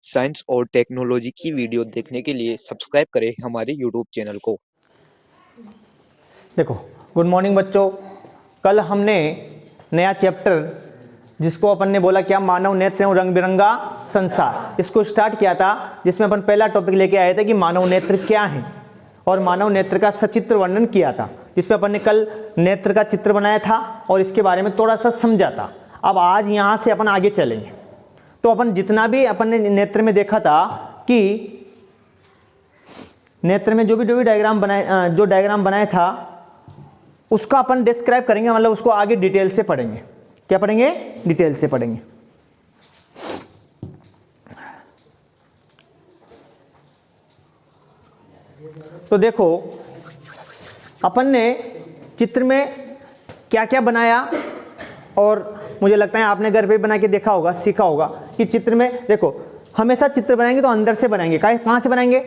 Science और technology की video देखने के लिए सब्सक्राइब करें हमारे यूट्यूब चैनल को। देखो, गुड मॉर्निंग बच्चों। कल हमने नया चैप्टर जिसको अपन ने बोला क्या, मानव नेत्र एवं रंग बिरंगा संसार, इसको स्टार्ट किया था, जिसमें अपन पहला टॉपिक लेके आए थे कि मानव नेत्र क्या है और मानव नेत्र का सचित्र वर्णन किया था, जिसमें अपन ने कल नेत्र का चित्र बनाया था और इसके बारे में थोड़ा सा समझा था। अब आज यहाँ से अपन आगे चलेंगे। तो अपन जितना भी अपन ने नेत्र में देखा था कि नेत्र में जो भी डायग्राम बनाया था उसका अपन डिस्क्राइब करेंगे, मतलब उसको आगे डिटेल से पढ़ेंगे। क्या पढ़ेंगे? डिटेल से पढ़ेंगे। तो देखो, अपन ने चित्र में क्या क्या बनाया और मुझे लगता है आपने घर पे बना के देखा होगा, सीखा होगा कि चित्र में देखो, हमेशा चित्र बनाएंगे तो अंदर से बनाएंगे। कहाँ से बनाएंगे?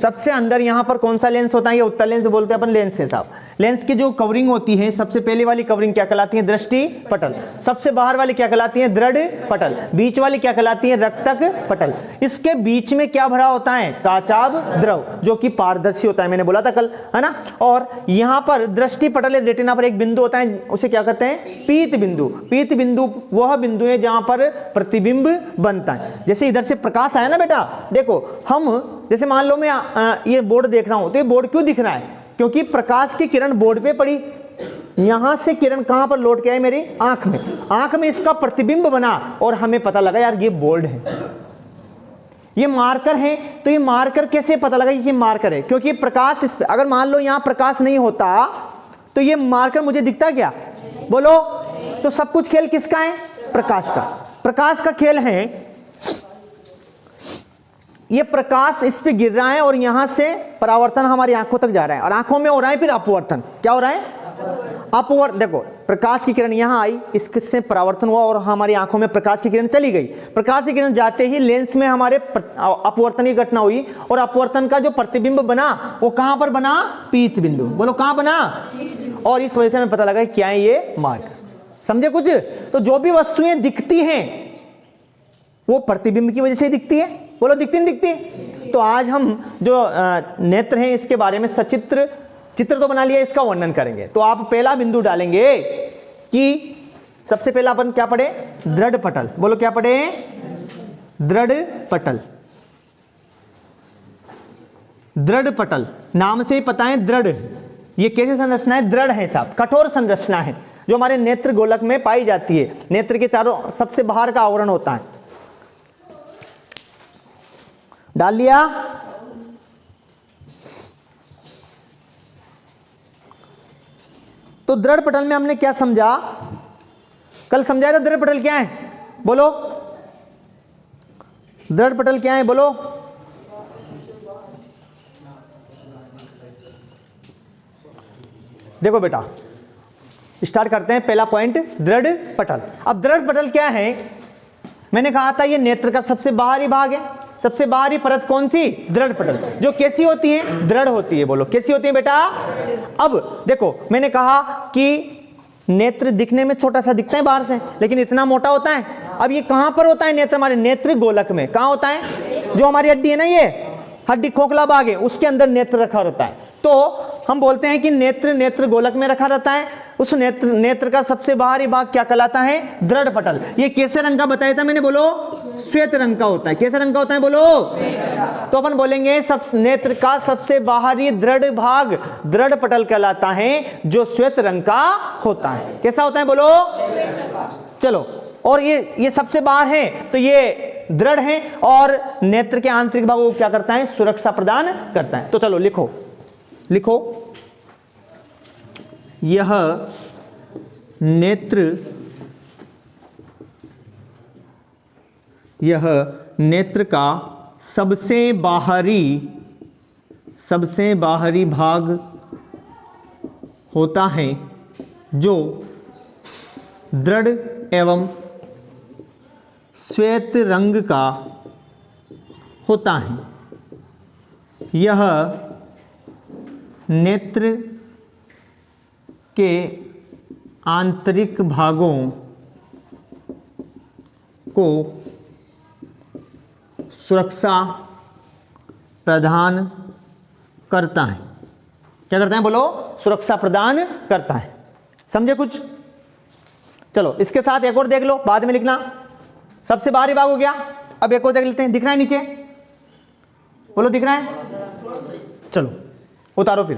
सबसे अंदर। यहाँ पर कौन सा लेंस होता है? ये उत्तल लेंस बोलते हैं अपन, लेंस है साहब। लेंस की जो कवरिंग होती है, सबसे पहले वाली कवरिंग क्या कहलाती है? दृष्टि पटल। सबसे बाहर वाली क्या कहलाती है? दृढ़ पटल। बीच वाली क्या कहलाती है? रक्तक पटल। इसके बीच में क्या भरा होता है? काचाभ द्रव, जो कि पारदर्शी होता है, मैंने बोला था कल, है ना। और यहाँ पर दृष्टि पटल रेटिना पर एक बिंदु होता है, उसे क्या कहते हैं? पीत बिंदु। पीत बिंदु वह बिंदु है जहां पर प्रतिबिंब बनता है। जैसे इधर से प्रकाश आया ना बेटा, देखो हम जैसे मान लो मैं ये बोर्ड देख रहा हूं, तो ये बोर्ड क्यों दिख रहा है? क्योंकि प्रकाश की किरण बोर्ड पे पड़ी, यहां से किरण कहां पर लौट के आई? मेरी आंख में। आंख में इसका प्रतिबिंब बना और हमें पता लगा यार ये बोर्ड है, ये मार्कर है। तो ये मार्कर कैसे पता लगा कि ये मार्कर है? क्योंकि प्रकाश इस पे, अगर मान लो यहां प्रकाश नहीं होता तो ये मार्कर मुझे दिखता क्या? बोलो। तो सब कुछ खेल किसका है? प्रकाश का। प्रकाश का खेल है। ये प्रकाश इस पे गिर रहा है और यहां से परावर्तन हमारी आंखों तक जा रहा है और आंखों में हो रहा है फिर अपवर्तन। क्या हो रहा है? अपवर्तन। देखो, प्रकाश की किरण यहां आई, इससे परावर्तन हुआ और हमारी आंखों में प्रकाश की किरण चली गई। प्रकाश की किरण जाते ही लेंस में हमारे अपवर्तन की घटना हुई और अपवर्तन का जो प्रतिबिंब बना वो कहां पर बना? पीत बिंदु। बोलो कहां बना? और इस वजह से हमें पता लगा क्या है ये मार्कर। समझे कुछ? तो जो भी वस्तुएं दिखती हैं वो प्रतिबिंब की वजह से दिखती है। बोलो दिखती नहीं दिखती? तो आज हम जो नेत्र हैं इसके बारे में सचित्र चित्र तो बना लिया, इसका वर्णन करेंगे। तो आप पहला बिंदु डालेंगे कि सबसे पहला अपन क्या पढ़े? दृढ़ पटल। बोलो क्या पढ़े? दृढ़ पटल। दृढ़ पटल नाम से ही पता है दृढ़। ये कैसी संरचना है? दृढ़ है साहब, कठोर संरचना है जो हमारे नेत्र गोलक में पाई जाती है। नेत्र के चारों सबसे बाहर का आवरण होता है। डाल लिया? तो दृढ़ पटल में हमने क्या समझा? कल समझाया था दृढ़ पटल क्या है? बोलो दृढ़ पटल क्या है? बोलो। देखो बेटा, स्टार्ट करते हैं। पहला पॉइंट, दृढ़ पटल। अब दृढ़ पटल क्या है? मैंने कहा था ये नेत्र का सबसे बाहरी भाग है। सबसे बाहरी परत कौन सी? दृढ़ पटल। जो कैसी होती है? दृढ़ होती है। बोलो कैसी होती है बेटा? अब देखो, मैंने कहा कि नेत्र दिखने में छोटा सा दिखता है बाहर से, लेकिन इतना मोटा होता है। अब ये कहां पर होता है नेत्र? हमारे नेत्र गोलक में। कहां होता है? जो हमारी हड्डी है ना, ये हड्डी खोखला भाग है, उसके अंदर नेत्र रखा रहता है। तो हम बोलते हैं कि नेत्र गोलक में रखा रहता है। उस नेत्र का सबसे बाहरी भाग क्या कहलाता है? दृढ़ पटल। ये कैसे रंग का बताया था मैंने? बोलो श्वेत रंग का होता है। कैसे रंग का होता है? बोलो। तो अपन बोलेंगे सब नेत्र का सबसे बाहरी दृढ़ भाग दृढ़ पटल कहलाता है, जो श्वेत रंग का होता है। कैसा होता है? बोलो। चलो, और ये सबसे बाहर है तो ये दृढ़ है और नेत्र के आंतरिक भागों को क्या करता है? सुरक्षा प्रदान करता है। तो चलो लिखो लिखो, यह नेत्र का सबसे बाहरी भाग होता है, जो दृढ़ एवं श्वेत रंग का होता है। यह नेत्र के आंतरिक भागों को सुरक्षा प्रदान करता है। क्या करता है बोलो? सुरक्षा प्रदान करता है। समझे कुछ? चलो इसके साथ एक और देख लो, बाद में लिखना। सबसे बाहरी भाग हो गया, अब एक और देख लेते हैं। दिख रहा है नीचे? बोलो दिख रहा है? चलो उतारो फिर।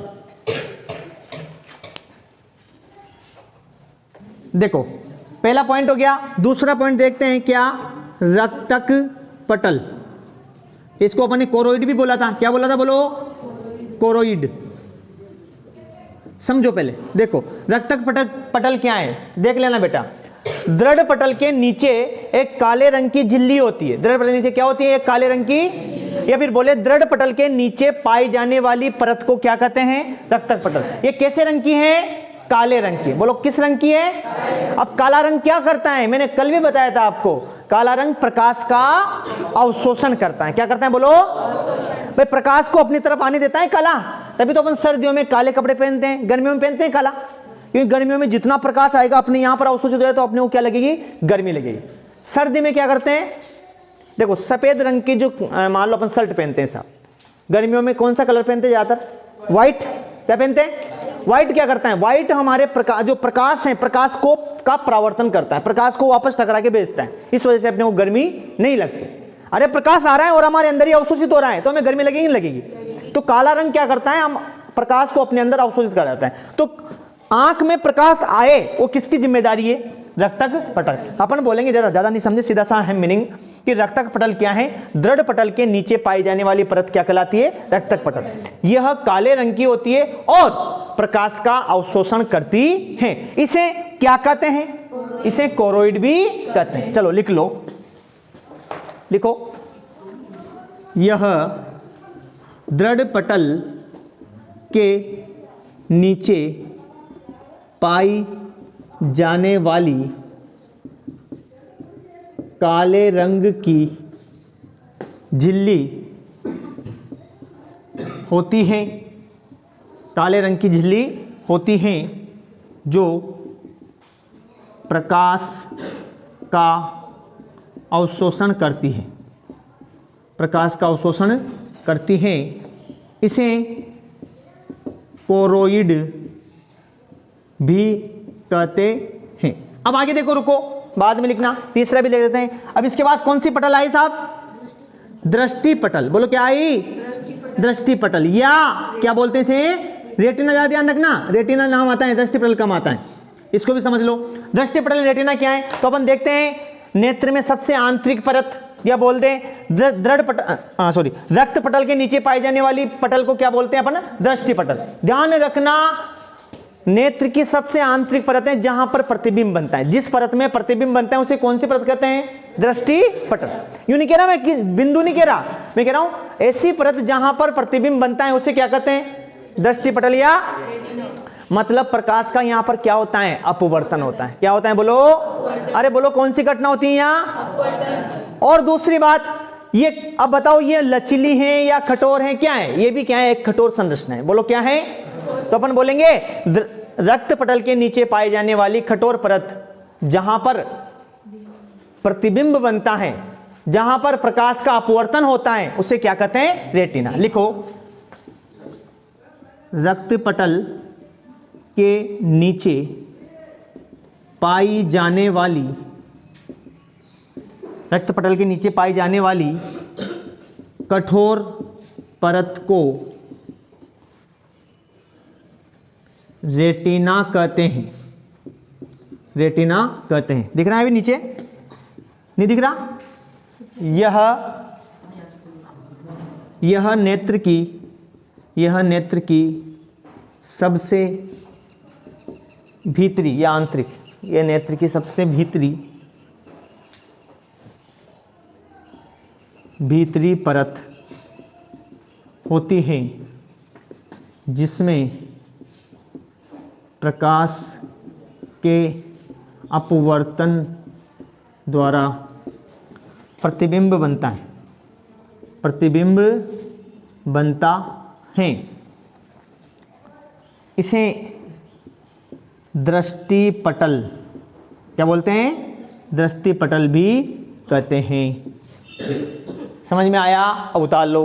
देखो पहला पॉइंट हो गया। दूसरा पॉइंट देखते हैं क्या? रक्तक पटल। इसको अपन ने कोरोइड भी बोला था। क्या बोला था बोलो? कोरोइड। समझो पहले। देखो रक्तक पटल क्या है देख लेना बेटा। दृढ़ पटल के नीचे एक काले रंग की झिल्ली होती है। दृढ़ पटल के नीचे क्या होती है? एक काले रंग की, या फिर बोले दृढ़ पटल के नीचे पाई जाने वाली परत को क्या कहते हैं? रक्तक पटल। ये कैसे रंग की है? काले रंग की। बोलो किस रंग की है? अब काला रंग क्या करता है? मैंने कल भी बताया था आपको, काला रंग प्रकाश का अवशोषण करता है। क्या करता है बोलो? भाई प्रकाश को अपनी तरफ आने देता है काला। तभी तो अपन सर्दियों में काले कपड़े पहनते हैं, गर्मियों में पहनते हैं काला, क्योंकि गर्मियों में जितना प्रकाश आएगा अपने यहां पर अवशोषित हो जाए तो अपने को क्या लगेगी? गर्मी लगेगी। सर्दी में क्या करते हैं? देखो सफेद रंग की जो मान लो अपन शर्ट पहनते हैं साहब, गर्मियों में कौन सा कलर पहनते हैं ज्यादातर? व्हाइट। क्या पहनते हैं? व्हाइट। क्या करता है? व्हाइट हमारे जो प्रकाश है, प्रकाश को का परावर्तन करता है, प्रकाश को वापस टकरा के भेजता है। इस वजह से अपने को गर्मी नहीं लगती। अरे प्रकाश आ रहा है और हमारे अंदर ही अवशोषित हो रहा है तो हमें गर्मी लगेगी नहीं लगेगी? तो काला रंग क्या करता है? हम प्रकाश को अपने अंदर अवशोषित कर जाता है। तो आंख में प्रकाश आए वो किसकी जिम्मेदारी है? रक्तक पटल। अपन बोलेंगे ज्यादा नहीं समझे, सीधा सा है मीनिंग कि रक्तक पटल क्या है? दृढ़ पटल के नीचे पाई जाने वाली परत क्या कहलाती है? रक्तक पटल। यह काले रंग की होती है और प्रकाश का अवशोषण करती है। इसे क्या कहते हैं? इसे कोरोइड भी कहते हैं। चलो लिख लो, लिखो। यह दृढ़ पटल के नीचे पाई जाने वाली काले रंग की झिल्ली होती है। काले रंग की झिल्ली होती हैं जो प्रकाश का अवशोषण करती है। प्रकाश का अवशोषण करती हैं। इसे कोरोइड भी कहते हैं। अब आगे देखो, रुको बाद में लिखना, तीसरा भी ले लेते हैं। अब इसके बाद कौन सी पटल आई साहब? दृष्टि पटल। बोलो क्या आई? दृष्टि पटल, या क्या बोलते हैं इसे? रेटिना। ज्यादा ध्यान रखना, रेटिना नाम आता है, दृष्टि पटल कम आता है, इसको भी समझ लो। दृष्टि पटल रेटिना क्या है? तो अपन देखते हैं नेत्र में सबसे आंतरिक परत, या बोल दें दृढ़ पटल, सॉरी रक्त पटल के नीचे पाई जाने वाली पटल को क्या बोलते हैं अपन? दृष्टि पटल। ध्यान रखना नेत्र की सबसे आंतरिक परत है जहां पर प्रतिबिंब बनता है। जिस परत में प्रतिबिंब बनता है उसे कौन सी परत कहते हैं? दृष्टि पटल। यूं नहीं कह रहा मैं, बिंदु नहीं कह रहा, मैं कह रहा हूं ऐसी परत जहां पर प्रतिबिंब बनता है उसे क्या कहते हैं? दृष्टि पटल। या मतलब प्रकाश का यहां पर क्या होता है? अपवर्तन होता है। क्या होता है बोलो? अरे बोलो कौन सी घटना होती है यहां? और दूसरी बात ये, अब बताओ ये लचीली है या कठोर है? क्या है ये? भी क्या है? एक कठोर संरचना है। बोलो क्या है? तो अपन बोलेंगे रक्त पटल के नीचे पाई जाने वाली कठोर परत जहां पर प्रतिबिंब बनता है, जहां पर प्रकाश का अपवर्तन होता है, उसे क्या कहते हैं? रेटिना। लिखो, रक्त पटल के नीचे पाई जाने वाली, रक्त पटल के नीचे पाई जाने वाली कठोर परत को रेटिना कहते हैं। रेटिना कहते हैं। दिख रहा है अभी नीचे? नहीं दिख रहा? यह नेत्र की सबसे भीतरी या आंतरिक, यह नेत्र की सबसे भीतरी परत होती है जिसमें प्रकाश के अपवर्तन द्वारा प्रतिबिंब बनता है। प्रतिबिंब बनता है। इसे दृष्टि पटल, क्या बोलते हैं? दृष्टि पटल भी कहते हैं। समझ में आया? अब उतार लो।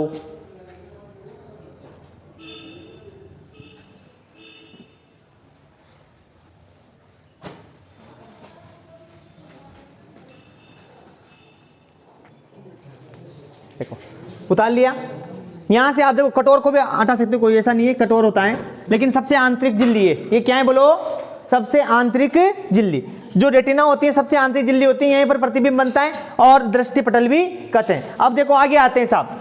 देखो उतार लिया। यहां से आप देखो कटोर को भी हटा सकते हो, कोई ऐसा नहीं है, कटोर होता है, लेकिन सबसे आंतरिक झिल्ली है। ये क्या है बोलो? सबसे आंतरिक झिल्ली। जो रेटिना होती है सबसे आंतरिक झिल्ली होती है, यहीं पर प्रतिबिंब बनता है और दृष्टि पटल भी कहते हैं। अब देखो आगे आते हैं साहब,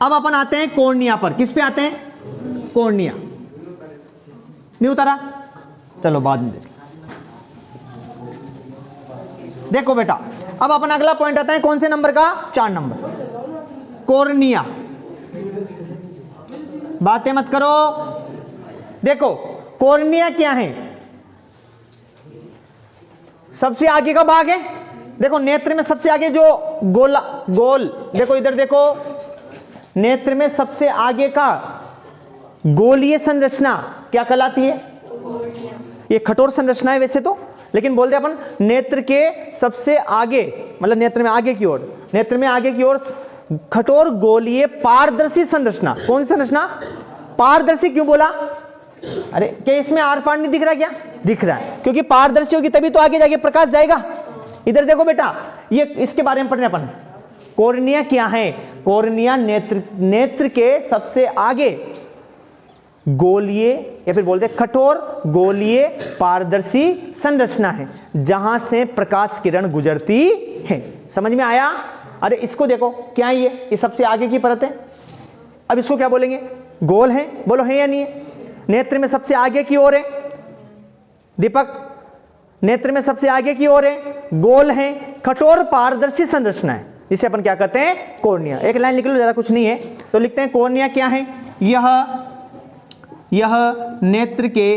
अब अपन आते हैं कॉर्निया पर। किस पे आते हैं? कॉर्निया। नहीं उतारा? चलो बाद में देखो बेटा। अब अपन अगला पॉइंट आता है कौन से नंबर का? 4 नंबर, कॉर्निया। बातें मत करो। देखो कॉर्निया क्या है? सबसे आगे का भाग है। देखो नेत्र में सबसे आगे जो गोल, देखो इधर देखो, नेत्र में सबसे आगे का गोलीय संरचना क्या कहलाती है? ये कठोर संरचना है वैसे तो, लेकिन बोलते अपन नेत्र के सबसे आगे, मतलब नेत्र में आगे की ओर, नेत्र में आगे की ओर कठोर गोलीय पारदर्शी संरचना। कौन सी संरचना? पारदर्शी। क्यों बोला? अरे क्या इसमें आर पार नहीं दिख रहा? क्या दिख रहा है? क्योंकि पारदर्शी होगी तभी तो आगे जाके प्रकाश जाएगा। इधर देखो बेटा, ये इसके बारे में पढ़ने अपन। कॉर्निया क्या है? कॉर्निया नेत्र के सबसे आगे गोलीय या फिर बोलते कठोर गोलीय पारदर्शी संरचना है, जहां से प्रकाश किरण गुजरती है। समझ में आया? अरे इसको देखो क्या है? ये सबसे आगे की परत है। अब इसको क्या बोलेंगे? गोल है। बोलो है या नहीं है? नेत्र में सबसे आगे की ओर है दीपक, नेत्र में सबसे आगे की ओर है, गोल है, कठोर पारदर्शी संरचना है, इसे अपन क्या कहते हैं? कॉर्निया। एक लाइन लिख लो, ज्यादा कुछ नहीं है, तो लिखते हैं कॉर्निया क्या है? यह नेत्र के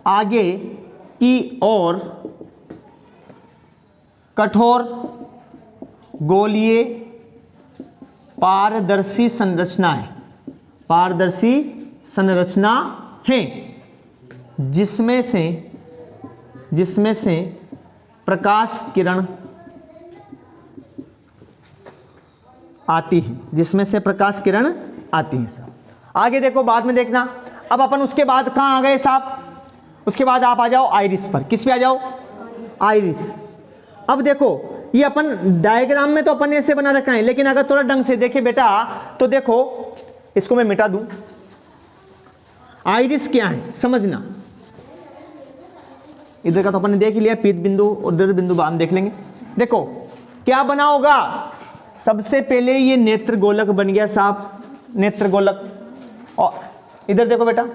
आगे की ओर कठोर गोलीय पारदर्शी संरचना है, पारदर्शी संरचना है, जिसमें से प्रकाश किरण आती है, जिसमें से प्रकाश किरण आती है साहब। आगे देखो, बाद में देखना। अब अपन उसके बाद कहाँ आ गए साहब? उसके बाद आप आ जाओ आइरिस पर। किस पे आ जाओ? आइरिस। अब देखो ये अपन डायग्राम में तो अपन ने ऐसे बना रखा है, लेकिन अगर थोड़ा ढंग से देखे बेटा तो देखो, इसको मैं मिटा दूं। आइरिस क्या है समझना। इधर का तो अपन ने देख लिया, पीत बिंदु और दृढ़ बिंदु बाद में देख लेंगे। देखो क्या बना होगा? सबसे पहले ये नेत्र गोलक बन गया साहब, नेत्र गोलक। और इधर देखो बेटा,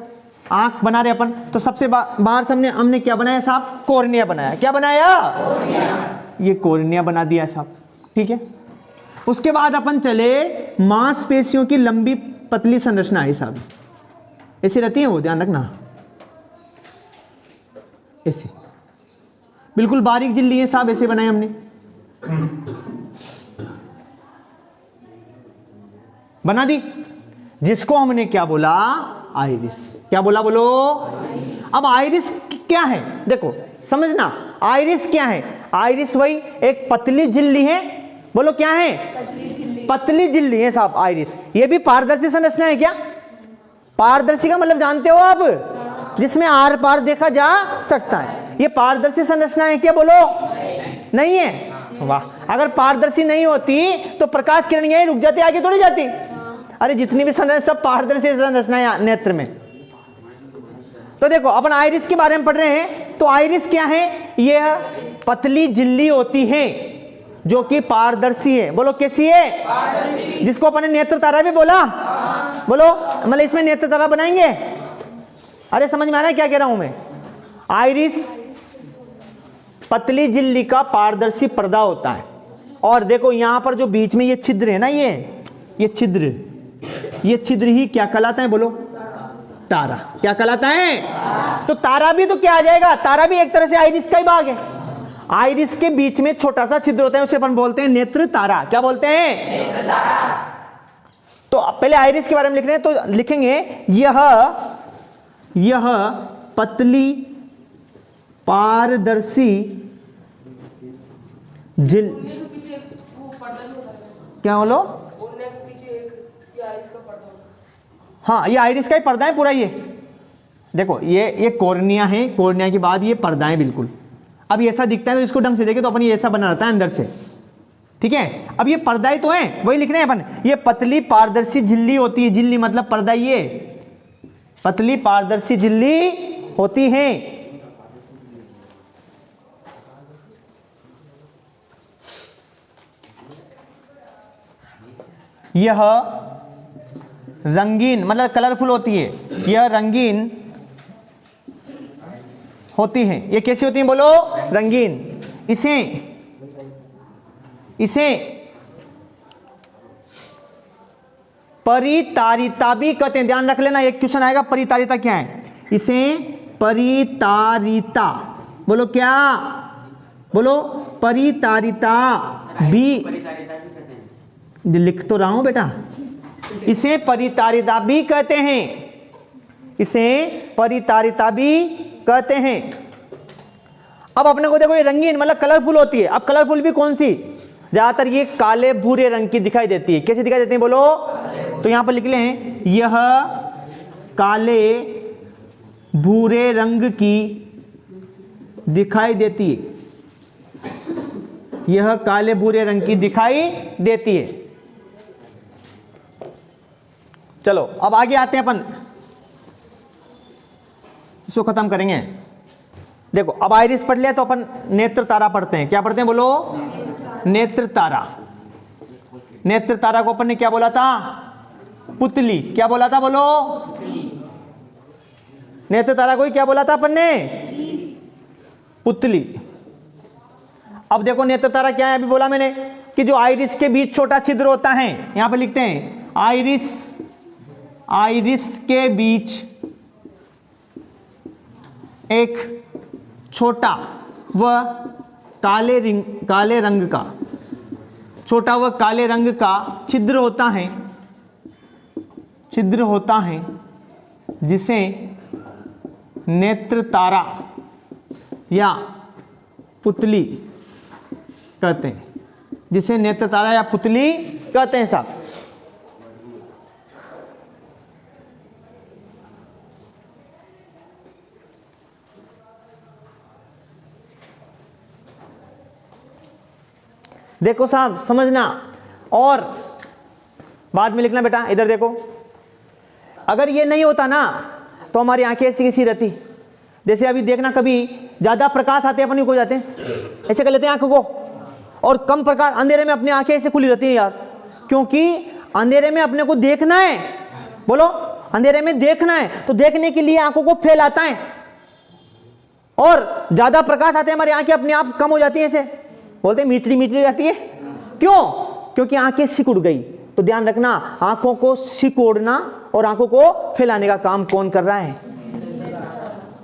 आंख बना रहे अपन, तो सबसे बाहर से हमने क्या बनाया साहब? कॉर्निया बनाया। क्या बनाया? ये कॉर्निया बना दिया साहब, ठीक है। उसके बाद अपन चले, मांसपेशियों की लंबी पतली संरचना है साहब, ऐसी रहती है वो, ध्यान रखना, ऐसे बिल्कुल बारीक झिल्ली है साहब, ऐसे बनाए हमने, बना दी, जिसको हमने क्या बोला? आइरिस। क्या बोला? बोलो। अब आइरिस क्या है? देखो समझना, आइरिस क्या है? आइरिस वही एक पतली झिल्ली है। बोलो क्या है? पतली झिल्ली है साहब आइरिस। ये भी पारदर्शी संरचना है। क्या पारदर्शी का मतलब जानते हो आप? जिसमें आर पार देखा जा सकता है, ये पारदर्शी संरचना है क्या? बोलो नहीं है। वाह, अगर पारदर्शी नहीं होती तो प्रकाश किरण यहीं रुक जाती, आगे थोड़ी जाती। अरे जितनी भी संरचना सब पारदर्शी संरचना है नेत्र में। तो देखो अपन आइरिस के बारे में पढ़ रहे हैं, तो आइरिस क्या है? यह पतली झिल्ली होती है जो कि पारदर्शी है। बोलो कैसी है? पारदर्शी। जिसको अपन ने नेत्र तारा भी बोला। बोलो, मतलब इसमें नेत्र तारा बनाएंगे। अरे समझ में आ रहा है क्या कह रहा हूं मैं? आइरिस पतली झिल्ली का पारदर्शी पर्दा होता है। और देखो यहां पर जो बीच में ये छिद्र है ना, ये छिद्र ही क्या कहलाता है? बोलो तारा। क्या कहलाता है? तो तारा भी तो क्या आ जाएगा? तारा भी एक तरह से आइरिस का ही भाग है। आइरिस के बीच में छोटा सा छिद्र होता है, उसे अपन बोलते हैं नेत्र तारा। क्या बोलते हैं? नेत्र तारा। तो पहले आइरिस के बारे में लिख रहे हैं, तो लिखेंगे यह पतली पारदर्शी क्या बोलो? हाँ, ये आइरिस का ही पर्दा है पूरा। ये देखो, ये कॉर्निया है, कॉर्निया के बाद ये पर्दा है बिल्कुल। अब ये ऐसा दिखता है तो इसको ढंग से देखे तो अपन ये ऐसा बना रहता है अंदर से, ठीक है। अब ये पर्दा ही तो है, वही लिख रहे हैं अपन। ये पतली पारदर्शी झिल्ली होती है, झिल्ली मतलब पर्दा, ये पतली पारदर्शी झिल्ली होती है। यह रंगीन मतलब कलरफुल होती है, यह रंगीन होती हैं। ये कैसी होती हैं बोलो? रंगीन। इसे परितारिता भी कहते हैं। ध्यान रख लेना, एक क्वेश्चन आएगा, परितारिता क्या है? इसे परितारिता बोलो, क्या बोलो? परितारिता भी लिख तो रहा हूं बेटा। इसे परितारिता भी कहते हैं, इसे परितारिता भी कहते हैं। अब अपने को देखो, ये रंगीन मतलब कलरफुल होती है। अब कलरफुल भी कौन सी? ज्यादातर ये काले भूरे रंग की दिखाई देती है। कैसी दिखाई देती है बोलो? तो यहां पर लिख लें, यह काले भूरे रंग की दिखाई देती है, यह काले भूरे रंग की दिखाई देती है। चलो अब आगे आते हैं, अपन इसको खत्म करेंगे। देखो, अब आइरिस पढ़ लिया तो अपन नेत्र तारा पढ़ते हैं। क्या पढ़ते हैं बोलो? नेत्र तारा। नेत्र तारा को अपन ने क्या बोला था? पुतली। क्या बोला था बोलो? नेत्र तारा को ही क्या बोला था अपन ने? पुतली। अब देखो नेत्र तारा क्या है, अभी बोला मैंने कि जो आइरिस के बीच छोटा छिद्र होता है, यहां पे लिखते हैं आइरिस के बीच एक छोटा व काले रंग का, छोटा व काले रंग का छिद्र होता है जिसे नेत्र तारा या पुतली कहते हैं, जिसे नेत्र तारा या पुतली कहते हैं साहब। देखो साहब, समझना और बाद में लिखना बेटा। इधर देखो, अगर ये नहीं होता ना तो हमारी आंखें ऐसी कैसी रहती। जैसे अभी देखना, कभी ज्यादा प्रकाश आते अपन हो जाते हैं, ऐसे कर लेते हैं आंखों को, और कम प्रकाश अंधेरे में अपनी आंखें ऐसे खुली रहती हैं यार, क्योंकि अंधेरे में अपने को देखना है। बोलो, अंधेरे में देखना है तो देखने के लिए आंखों को फैलाता है, और ज्यादा प्रकाश आते हैं हमारी आंखें अपने आप कम हो जाती है, ऐसे बोलते हैं मिचड़ी हो जाती है। क्यों? क्योंकि आंखें सिकुड़ गई। तो ध्यान रखना, आंखों को सिकोड़ना और आंखों को फैलाने का काम कौन कर रहा है?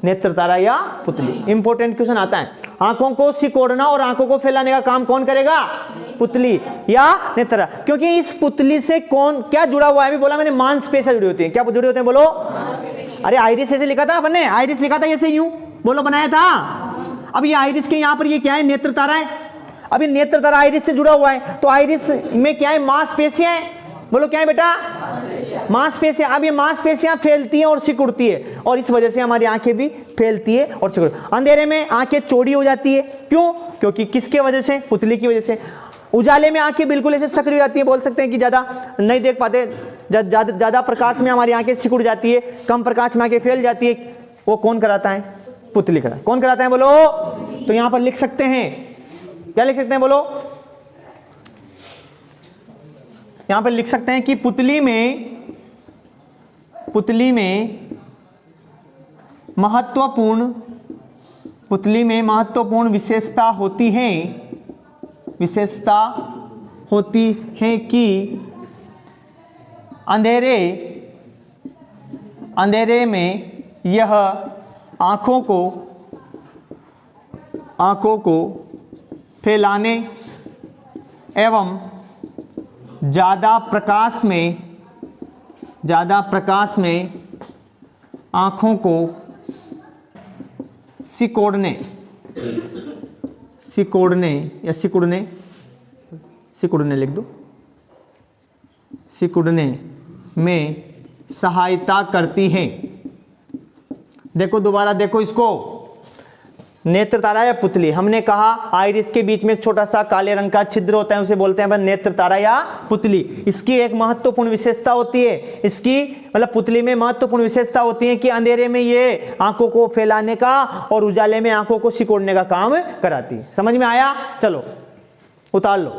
नेत्र तारा या पुतली। इंपॉर्टेंट क्वेश्चन आता है, आंखों को सिकोड़ना और आंखों को फैलाने का काम कौन करेगा? पुतली या नेत्र तारा। क्योंकि इस पुतली से कौन क्या जुड़ा हुआ है? अभी बोला मैंने, मांसपेशियां जुड़ी होती है। क्या जुड़े होते हैं बोलो? अरे आइरिस ऐसे लिखा था अपन ने, आइरिस लिखा था ऐसे, यूं बोलो बनाया था। अब ये आइरिस के यहां पर ये क्या है? नेत्र तारा है। अभी नेत्र तारा आइरिस से जुड़ा हुआ है, तो आइरिस में क्या है? मांसपेशियां है। बोलो क्या है बेटा? मांसपेशियां। अब ये मांसपेशियां फैलती हैं और सिकुड़ती है, और इस वजह से हमारी आंखें भी फैलती है और सिकुड़ती है। अंधेरे में आंखें चौड़ी हो जाती है। क्यों? क्योंकि किसके वजह से? पुतली की वजह से। उजाले में आंखें बिल्कुल ऐसे सक्रिय हो जाती है, बोल सकते हैं कि ज्यादा नहीं देख पाते, ज्यादा प्रकाश में हमारी आंखें सिकुड़ जाती है, कम प्रकाश में आंखें फैल जाती है। वो कौन कराता है? पुतली कराता है। कौन कराता है बोलो? तो यहां पर लिख सकते हैं, क्या लिख सकते हैं बोलो? यहां पर लिख सकते हैं कि पुतली में महत्वपूर्ण विशेषता होती है कि अंधेरे में यह आंखों को फैलाने एवं ज्यादा प्रकाश में आंखों को सिकोड़ने लिख दो, सिकुड़ने में सहायता करती हैं। देखो दोबारा देखो इसको, नेत्र तारा या पुतली, हमने कहा आइरिस के बीच में एक छोटा सा काले रंग का छिद्र होता है, उसे बोलते हैं नेत्र तारा या पुतली। इसकी एक महत्वपूर्ण विशेषता होती है, इसकी मतलब पुतली में महत्वपूर्ण विशेषता होती है कि अंधेरे में ये आंखों को फैलाने का और उजाले में आंखों को सिकोड़ने का काम कराती है। समझ में आया? चलो उतार लो।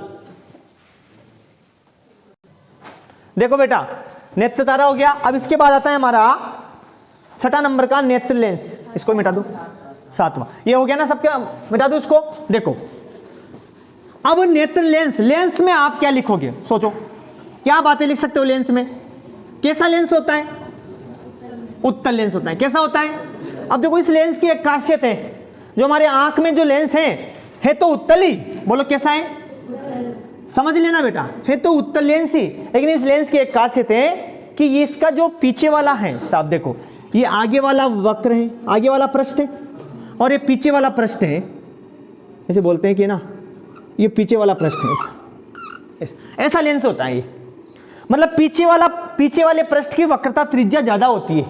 देखो बेटा नेत्र तारा हो गया। अब इसके बाद आता है हमारा 6 नंबर का नेत्र लेंस। इसको मिटा दो, 7वां ये हो गया ना सबका, मिटा दो इसको। देखो अब नेत्र लेंस, लेंस में आप क्या लिखोगे? सोचो क्या बातें लिख सकते हो लेंस में। कैसा लेंस होता है? उत्तल लेंस होता है। कैसा होता है? अब देखो इस लेंस की एक खासियत है, जो हमारे आंख में जो लेंस है तो उत्तल ही। बोलो कैसा है? समझ लेना बेटा, है तो उत्तल लेंस ही, लेकिन इस लेंस की एक खासियत है कि ये इसका जो पीछे वाला है, साहब देखो ये आगे वाला वक्र है, आगे वाला पृष्ठ है, और ये पीछे वाला पृष्ठ है। ऐसे बोलते हैं कि ना ये पीछे वाला पृष्ठ है, ऐसा लेंस होता है ये। मतलब पीछे वाले पृष्ठ की वक्रता त्रिज्या ज्यादा होती है।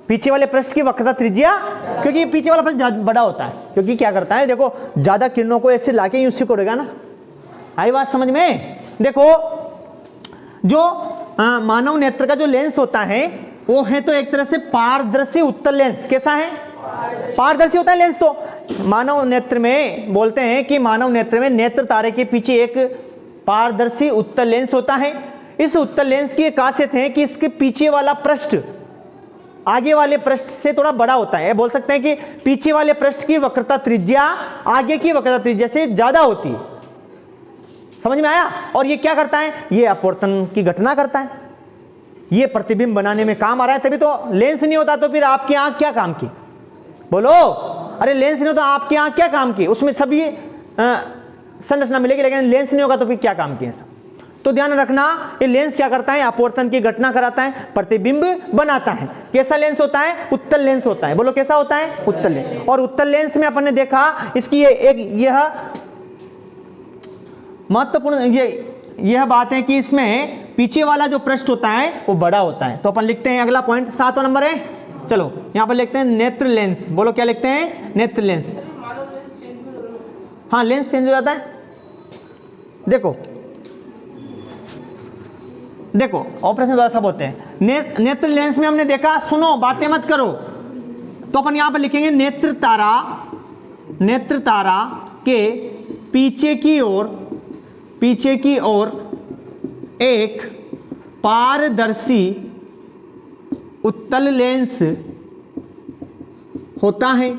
पीछे वाले पृष्ठ की वक्रता त्रिज्या, क्योंकि ये पीछे वाला पृष्ठ बड़ा होता है, क्योंकि क्या करता है देखो ज्यादा किरणों को ऐसे लाके यूं सिकोड़ेगा ना। आई बात समझ में? देखो जो मानव नेत्र का जो लेंस होता है वो है तो एक तरह से पारदर्शी उत्तल लेंस। कैसा है? पारदर्शी होता है लेंस। तो मानव नेत्र में बोलते हैं कि मानव नेत्र में नेत्र तारे के पीछे एक पारदर्शी उत्तल लेंस होता है। इस उत्तल लेंस की एक खासियत है कि इसके पीछे वाला पृष्ठ आगे वाले पृष्ठ से थोड़ा बड़ा होता है। बोल सकते हैं कि पीछे वाले पृष्ठ की वक्रता त्रिज्या आगे की वक्रता त्रिज्या से ज्यादा होती है। समझ में आया? और ये क्या करता है? ये अपवर्तन की घटना करता है, ये प्रतिबिंब बनाने में काम आ रहा है। तभी तो लेंस नहीं होता तो फिर आपकी आंख क्या काम की? बोलो, अरे लेंस नहीं होता आपकी आंख क्या काम की? उसमें सभी संरचना मिलेगी, लेकिन लेंस नहीं होगा तो फिर क्या काम की ऐसा? तो ध्यान रखना, ये लेंस क्या करता है? अपवर्तन की घटना कराता है, प्रतिबिंब बनाता है। कैसा लेंस होता है? उत्तल लेंस होता है। बोलो कैसा होता है? उत्तल लेंस। और उत्तल लेंस में अपन ने देखा इसकी यह महत्वपूर्ण यह बात है कि इसमें पीछे वाला जो पृष्ठ होता है वो बड़ा होता है। तो अपन लिखते हैं अगला पॉइंट, 7वां नंबर है। चलो यहां पर लिखते हैं नेत्र लेंस। बोलो क्या लिखते हैं? नेत्र लेंस। हाँ लेंस चेंज हो जाता है। देखो देखो ऑपरेशन द्वारा सब होते हैं। नेत्र लेंस में हमने देखा, सुनो बातें मत करो, तो अपन यहां पर लिखेंगे नेत्र तारा के पीछे की ओर एक पारदर्शी उत्तल लेंस होता है।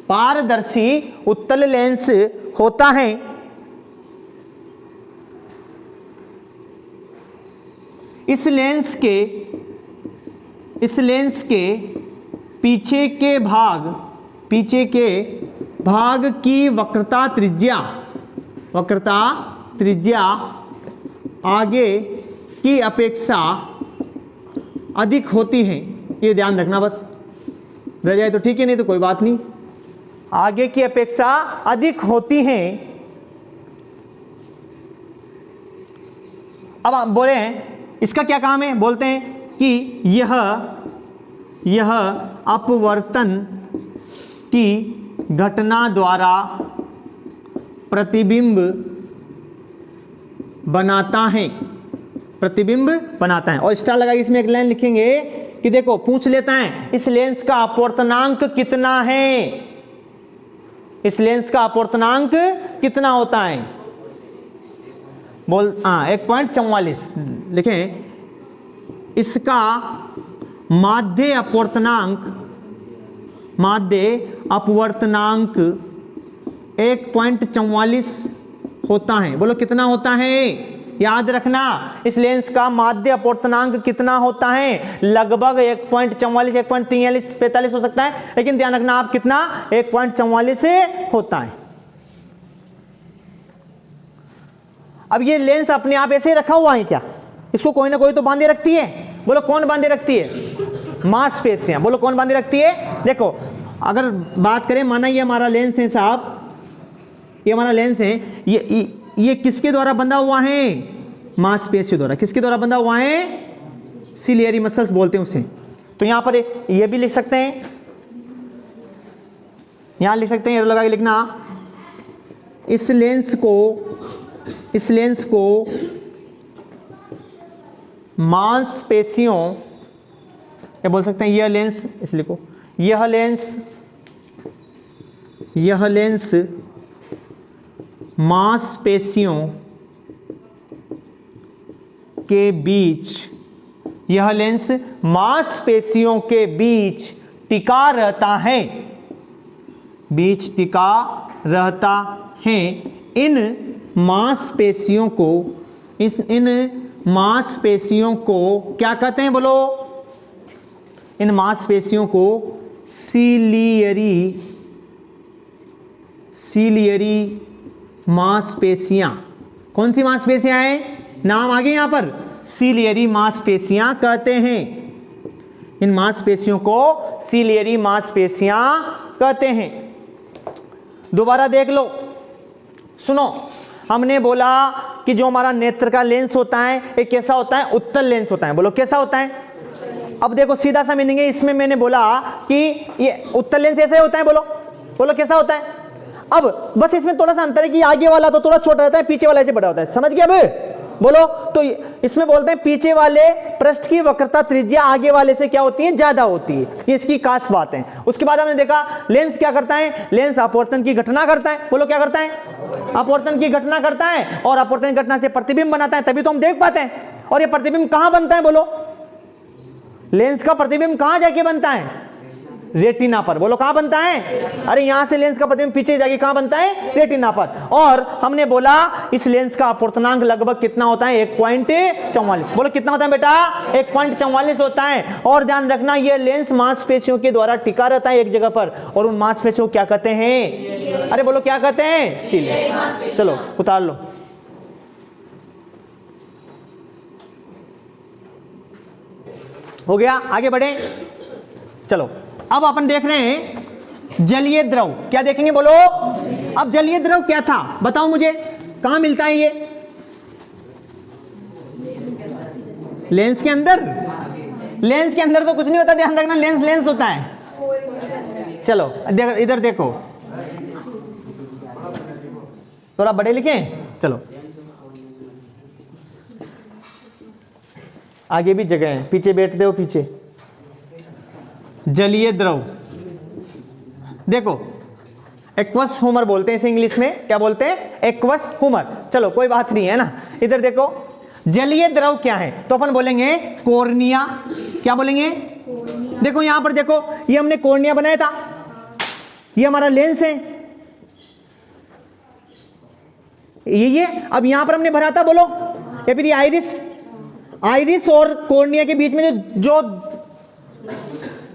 पारदर्शी उत्तल लेंस होता है। इस लेंस के पीछे के भाग की वक्रता त्रिज्या आगे की अपेक्षा अधिक होती है। ये ध्यान रखना, बस रह जाए तो ठीक है, नहीं तो कोई बात नहीं। आगे की अपेक्षा अधिक होती हैं। अब आप बोले हैं इसका क्या काम है? बोलते हैं कि यह अपवर्तन की घटना द्वारा प्रतिबिंब बनाता है। और स्टार लगा इसमें एक लाइन लिखेंगे कि देखो पूछ लेता है इस लेंस का अपवर्तनांक कितना है? इस लेंस का अपवर्तनांक कितना होता है? बोल 1.44 लिखें। इसका माध्य अपवर्तनांक 1.44 होता है। बोलो कितना होता है? याद रखना, इस लेंस का माध्य अपवर्तनांक कितना होता है? लगभग 1.44, 1.43, 45 हो सकता है, लेकिन ध्यान रखना आप कितना? 1.44 से होता है। अब ये लेंस अपने आप ऐसे ही रखा हुआ है क्या? इसको कोई ना कोई तो बांधे रखती है। बोलो कौन बांधे रखती है? मांसपेशियां। बोलो कौन बांधे रखती है? देखो अगर बात करें, माना ये हमारा लेंस है साहब, ये हमारा लेंस है, ये किसके द्वारा बंधा हुआ है? मांसपेशियों द्वारा। किसके द्वारा बंधा हुआ है? सिलियरी मसल्स बोलते हैं उसे। तो यहां पर ये भी लिख सकते हैं, यहां लिख सकते हैं, एरो लगा के लिखना, इस लेंस को मांसपेशियों, ये बोल सकते हैं यह लेंस, इस लिखो, यह लेंस मांसपेशियों के बीच, यह लेंस मांसपेशियों के बीच टिका रहता है, इन मांसपेशियों को क्या कहते हैं? बोलो। इन मांसपेशियों को सीलियरी मांसपेशियां। कौन सी मांसपेशियां हैं? नाम आगे यहां पर, सीलियरी मांसपेशियां कहते हैं। इन मांसपेशियों को सीलियरी मांसपेशियां कहते हैं। दोबारा देख लो, सुनो, हमने बोला कि जो हमारा नेत्र का लेंस होता है एक कैसा होता है? उत्तल लेंस होता है। बोलो कैसा होता है? अब देखो सीधा सा मीनिंग है, इसमें मैंने बोला कि ये उत्तल लेंस ऐसा होता है। बोलो कैसा होता है? अब बस इसमें थोड़ा सा अंतर है कि आगे वाला तो थोड़ा छोटा रहता है, पीछे वाला ऐसे बड़ा होता है। समझ गया? अब बोलो, तो इसमें बोलते हैं पीछे वाले पृष्ठ की वक्रता त्रिज्या आगे वाले से क्या होती है? ज्यादा होती है। ये इसकी खास बात है। उसके बाद हमने देखा लेंस क्या करता है? लेंस अपवर्तन की घटना करता है। बोलो क्या करता है? अपवर्तन की घटना करता है, और अपवर्तन की घटना से प्रतिबिंब बनाता है, तभी तो हम देख पाते हैं। और ये प्रतिबिंब कहां बनता है? बोलो, लेंस का प्रतिबिंब कहां जाके बनता है? रेटिना पर। बोलो कहां बनता है? अरे यहां से लेंस का प्रतिबिंब पीछे जाके कहां बनता है? रेटिना पर। और हमने बोला इस लेंस का अपवर्तनांक लगभग कितना होता है? 1.44। बोलो कितना होता है बेटा? 1.44 होता है। और ध्यान रखना ये लेंस मांसपेशियों के द्वारा टिका रहता है एक जगह पर, और उन मांसपेशियों को क्या कहते हैं? अरे बोलो क्या कहते हैं? सीलियर। चलो उतार लो। हो गया, आगे बढ़े। चलो अब अपन देख रहे हैं जलीय द्रव। क्या देखेंगे? बोलो। अब जलीय द्रव क्या था बताओ मुझे, कहां मिलता है ये? लेंस के अंदर। लेंस के अंदर तो कुछ नहीं होता, ध्यान रखना, लेंस होता है। चलो इधर देखो, थोड़ा बड़े लिखें। चलो आगे भी जगह है, पीछे बैठते हो, पीछे। जलीय द्रव देखो, एक्वस ह्यूमर बोलते हैं इसे इंग्लिश में। क्या बोलते हैं? Aqueous humour. चलो कोई बात नहीं है ना। इधर देखो जलीय द्रव क्या है, तो अपन बोलेंगे कॉर्निया। क्या बोलेंगे? देखो यहां पर देखो, ये हमने कॉर्निया बनाया था, ये हमारा लेंस है, ये अब यहां पर हमने भरा था। बोलो, या फिर ये आइरिस और कॉर्निया के बीच में जो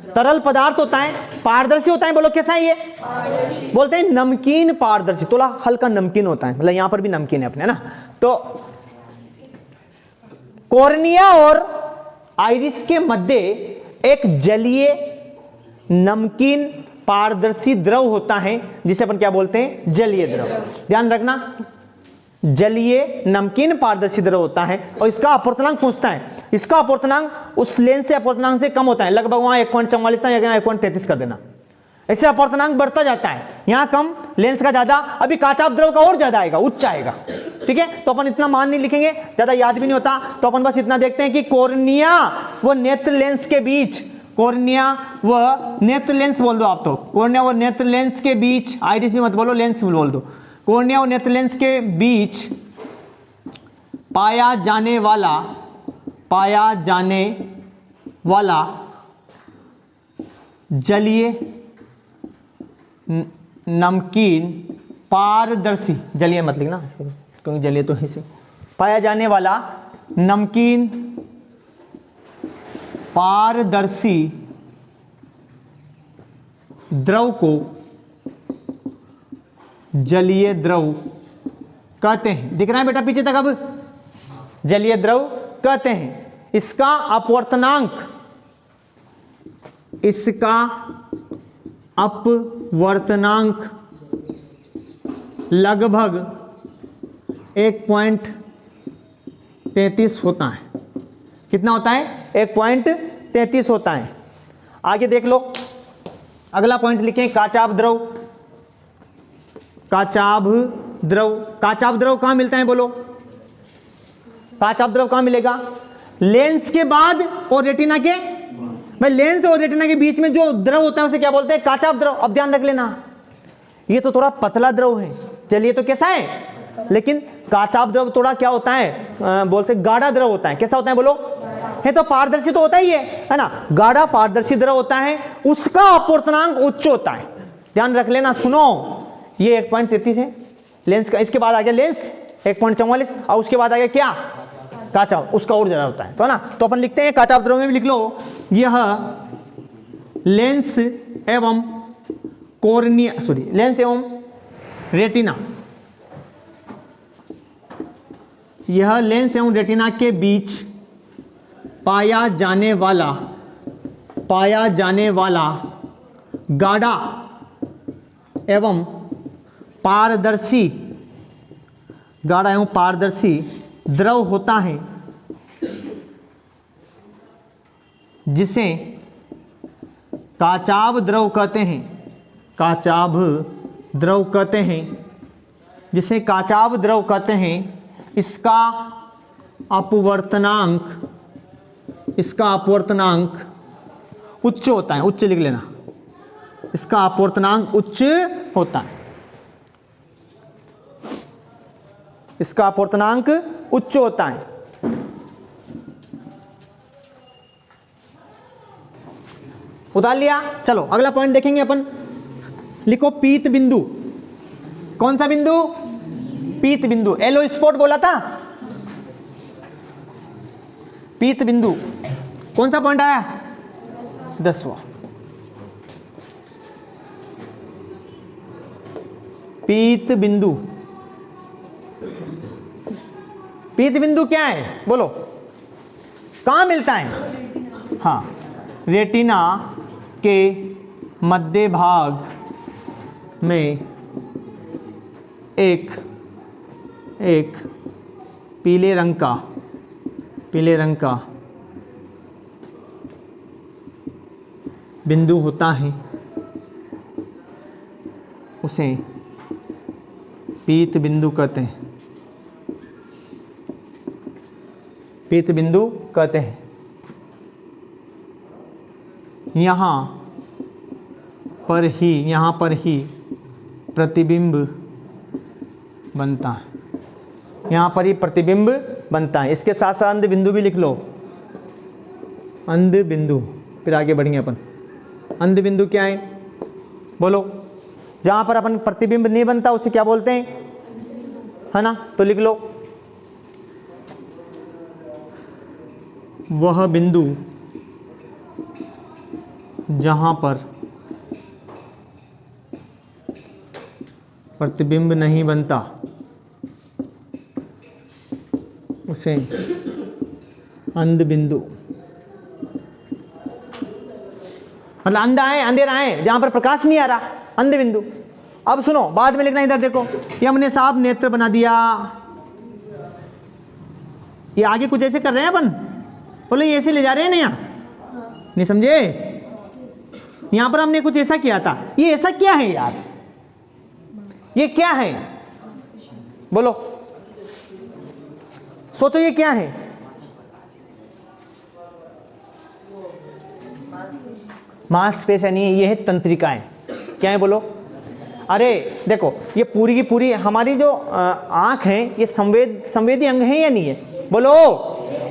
तरल पदार्थ होता है, पारदर्शी होता है। बोलो कैसा है ये? बोलते हैं नमकीन पारदर्शी, थोड़ा हल्का नमकीन होता है। मतलब यहां पर भी नमकीन है अपने ना। तो कॉर्निया और आइरिस के मध्य एक जलीय नमकीन पारदर्शी द्रव होता है, जिसे अपन क्या बोलते हैं? जलीय द्रव। ध्यान रखना, जलीय नमकीन पारदर्शी द्रव होता है, और इसका अपवर्तनांक पूछता है। इसका अपवर्तनांक उस लेंस से अपवर्तनांक से कम होता है, लगभग वहां 1.44 था, यहाँ 1.33 कर देना। ऐसे अपवर्तनांक बढ़ता जाता है, यहां कम, लेंस का ज्यादा। अभी काचाप द्रव का और ज्यादा आएगा, उच्च आएगा। ठीक है, तो अपन इतना मान नहीं लिखेंगे, ज्यादा याद भी नहीं होता, तो अपन बस इतना देखते हैं कि कॉर्निया व नेत्र लेंस के बीच, कॉर्निया व नेत्र लेंस बोल दो आप, तो कॉर्निया व नेत्र लेंस के बीच, आइरिस भी मत बोलो, लेंस बोल दो। कॉर्निया और नेत्र लेंस के बीच पाया जाने वाला जलीय नमकीन पारदर्शी, जलीय मत लिखना क्योंकि जलीय तो इसे, पाया जाने वाला नमकीन पारदर्शी द्रव को जलीय द्रव कहते हैं। दिख रहा है बेटा पीछे तक? अब जलीय द्रव कहते हैं। इसका अपवर्तनांक लगभग 1.33 होता है। कितना होता है? 1.33 होता है। आगे देख लो, अगला पॉइंट लिखें, काचाभ द्रव। काचाभ द्रव, काचाभ द्रव कहां मिलता है बोलो? काचाभ द्रव कहां मिलेगा? लेंस के बाद और रेटिना के, भाई लेंस और रेटिना के बीच में जो द्रव होता है उसे क्या बोलते हैं? काचाभ द्रव। अब ध्यान रख लेना, ये तो थोड़ा पतला द्रव है, चलिए तो कैसा है, लेकिन काचाभ द्रव थोड़ा क्या होता है, बोल से गाढ़ा द्रव होता है। कैसा होता है बोलो? है तो पारदर्शी तो होता ही है ना, गाढ़ा पारदर्शी द्रव होता है, उसका अपवर्तनांक उच्च होता है। ध्यान रख लेना, सुनो, ये 1.33 है लेंस का, इसके बाद आ गया लेंस 1.44 और उसके बाद आ गया क्या? काचाभ, उसका और ज्यादा होता है, तो ना, तो अपन लिखते हैं काचाभ द्रव में भी लिख लो, यह लेंस एवं कॉर्निया, सॉरी लेंस एवं रेटिना, यह लेंस एवं रेटिना के बीच पाया जाने वाला गाढ़ा एवं पारदर्शी, गाढ़ा एवं पारदर्शी द्रव होता है, जिसे काचाभ द्रव कहते हैं। काचाभ द्रव कहते हैं, जिसे काचाभ द्रव कहते हैं। इसका अपवर्तनांक उच्च होता है, उच्च लिख लेना, इसका अपवर्तनांक उच्च होता है, इसका अपवर्तनांक उच्च होता है। उतार लिया। चलो अगला पॉइंट देखेंगे अपन, लिखो पीत बिंदु। कौन सा बिंदु? पीत बिंदु। येलो स्पॉट बोला था, पीत बिंदु। कौन सा पॉइंट आया? 10वां। पीत बिंदु। पीत बिंदु क्या है बोलो? कहां मिलता है? हाँ, रेटिना के मध्य भाग में एक पीले रंग का बिंदु होता है, उसे पीत बिंदु कहते हैं। पीत बिंदु कहते हैं। यहाँ पर ही प्रतिबिंब बनता है, यहाँ पर ही प्रतिबिंब बनता है। इसके साथ साथ अंध बिंदु भी लिख लो, अंध बिंदु। फिर आगे बढ़ेंगे अपन। अंध बिंदु क्या है बोलो? जहाँ पर अपन प्रतिबिंब नहीं बनता उसे क्या बोलते हैं, है ना? तो लिख लो, वह बिंदु जहाँ पर प्रतिबिंब नहीं बनता उसे अंध बिंदु, मतलब अंधा है, अंधेरा है, जहां पर प्रकाश नहीं आ रहा, अंध बिंदु। अब सुनो, बाद में लिखना, इधर देखो, ये हमने साहब नेत्र बना दिया। ये आगे कुछ ऐसे कर रहे हैं अपन, बोले ये ऐसे ले जा रहे हैं ना, यहाँ नहीं समझे? यहां पर हमने कुछ ऐसा किया था। ये ऐसा क्या है यार? ये क्या है बोलो? सोचो ये क्या है? मांसपेशियां, ये है तंत्रिकाएं। क्या है बोलो? अरे देखो, ये पूरी की पूरी हमारी जो आंख है, ये संवेदी अंग है या नहीं है बोलो?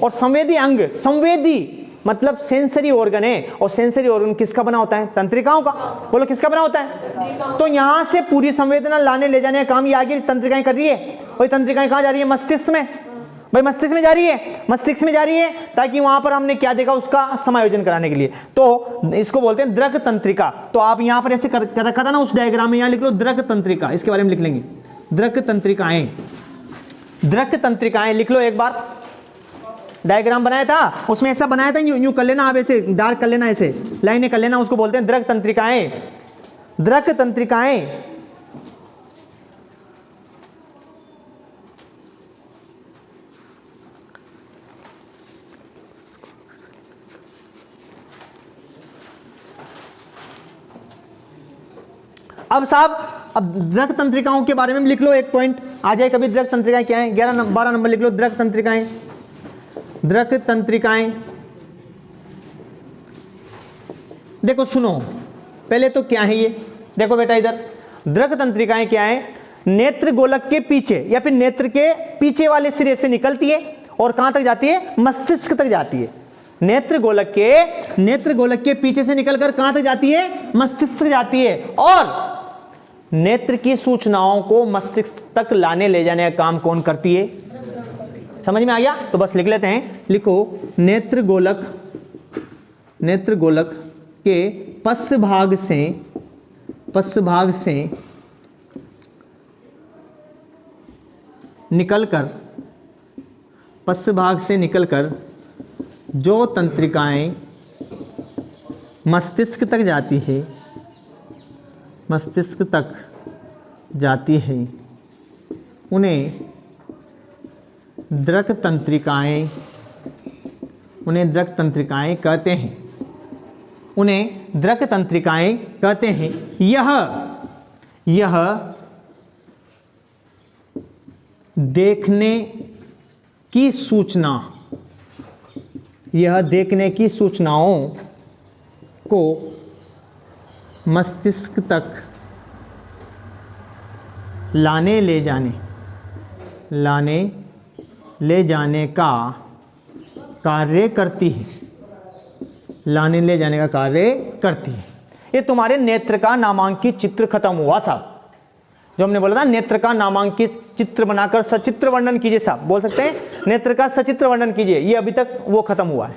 और संवेदी अंग, संवेदी मतलब सेंसरी ऑर्गन है, और सेंसरी ऑर्गन किसका बना होता है? तंत्रिकाओं का। बोलो किसका बना होता है? तो यहां से पूरी संवेदना लाने ले जाने का काम ये आगे तंत्रिकाएं कर रही है। और तंत्रिकाएं कहां जा रही है? मस्तिष्क में। भाई मस्तिष्क में जा रही है, मस्तिष्क में जा रही है, ताकि वहां पर हमने क्या देखा, उसका समायोजन कराने के लिए। तो इसको बोलते हैं दृक तंत्रिका। तो आप यहां पर ऐसे कर रखा था ना उस डायग्राम में, यहां लिख लो दृक तंत्रिका, इसके बारे में लिख लेंगे। दृक तंत्रिकाएं, दृक तंत्रिकाएं लिख लो एक बार। डायग्राम बनाया था, उसमें ऐसा बनाया था, यूं कर लेना, आप ऐसे डार्क कर लेना, ऐसे लाइनें कर लेना, उसको बोलते हैं दृक तंत्रिकाएं। दृक तंत्रिकाएं अब साहब, अब दृक तंत्रिकाओं के बारे में लिख लो, एक पॉइंट आ जाए कभी। दृक तंत्रिकाएं क्या है? 12 नंबर लिख लो। दृक तंत्रिकाएं, दृक तंत्रिकाएं। देखो सुनो, पहले तो क्या है ये, देखो बेटा इधर, दृक तंत्रिकाएं क्या है? नेत्र गोलक के पीछे या फिर नेत्र के पीछे वाले सिरे से निकलती है और कहां तक जाती है? मस्तिष्क तक जाती है। नेत्र गोलक के पीछे से निकलकर कहां तक जाती है? मस्तिष्क तक जाती है। और नेत्र की सूचनाओं को मस्तिष्क तक लाने ले जाने का काम कौन करती है? समझ में आ गया? तो बस लिख लेते हैं, लिखो नेत्र गोलक के पश्च भाग से निकलकर जो तंत्रिकाएं मस्तिष्क तक जाती है उन्हें दृक तंत्रिकाएं कहते हैं। यह देखने की सूचनाओं को मस्तिष्क तक लाने ले जाने का कार्य करती है। ये तुम्हारे नेत्र का नामांकित चित्र खत्म हुआ साहब। जो हमने बोला था, नेत्र का नामांकित चित्र बनाकर सचित्र वर्णन कीजिए साहब, बोल सकते हैं नेत्र का सचित्र वर्णन कीजिए, ये अभी तक वो खत्म हुआ है,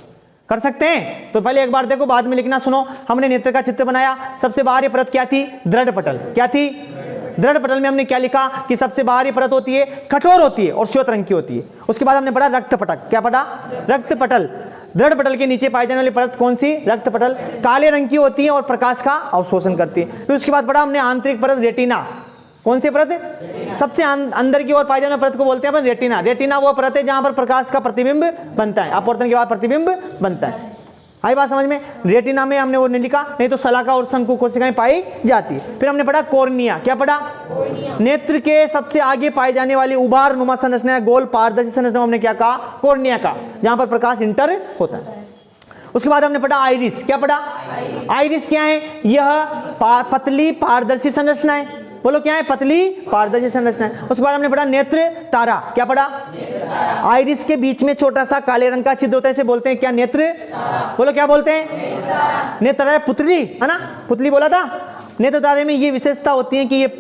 कर सकते हैं। तो पहले एक बार देखो, बाद में लिखना। सुनो, हमने नेत्र का चित्र बनाया, सबसे बाहरी परत क्या थी? दृढ़ पटल। क्या थी? दृढ़ पटल में हमने क्या लिखा कि सबसे बाहरी परत होती है, कठोर होती है और श्वेत रंग की होती है। उसके बाद हमने पढ़ा रक्त पटक। क्या पढ़ा? रक्त पटल। दृढ़ पटल के नीचे पाई जाने वाली परत कौन सी? रक्त पटल, काले रंग की होती है और प्रकाश का अवशोषण करती है। फिर उसके बाद पढ़ा हमने आंतरिक परत रेटिना। कौन सी परत है? सबसे अंदर की ओर पाई जाने वाली परत को बोलते हैं अपन रेटिना। रेटिना वो परत है जहां पर प्रकाश का प्रतिबिंब बनता है, अपवर्तन के बाद प्रतिबिंब बनता है। आई बात समझ में? रेटिना में हमने वो नहीं लिखा, नहीं तो शलाका और शंकु कोशिकाएं पाई जाती है। फिर हमने पढ़ा कॉर्निया। क्या पढ़ा? नेत्र के सबसे आगे पाई जाने वाली उभार नुमा संरचना, गोल पारदर्शी संरचना, हमने क्या कहा? कॉर्निया का, जहां पर प्रकाश इंटर होता है। उसके बाद हमने पढ़ा आइरिस। क्या पढ़ा? आइरिस क्या है? यह पतली पारदर्शी संरचना है। बोलो क्या है? पतली पारदर्शी संरचना है। उसके बाद हमने पढ़ा नेत्र तारा। क्या पढ़ा? आइरिस के बीच में छोटा सा काले रंग का छिद्र होता है, इसे बोलते हैं क्या? नेत्र। बोलो क्या बोलते हैं? नेत्र तारा। पुतली है ना, पुतली बोला था। नेत्र तारे में ये विशेषता होती है कि ये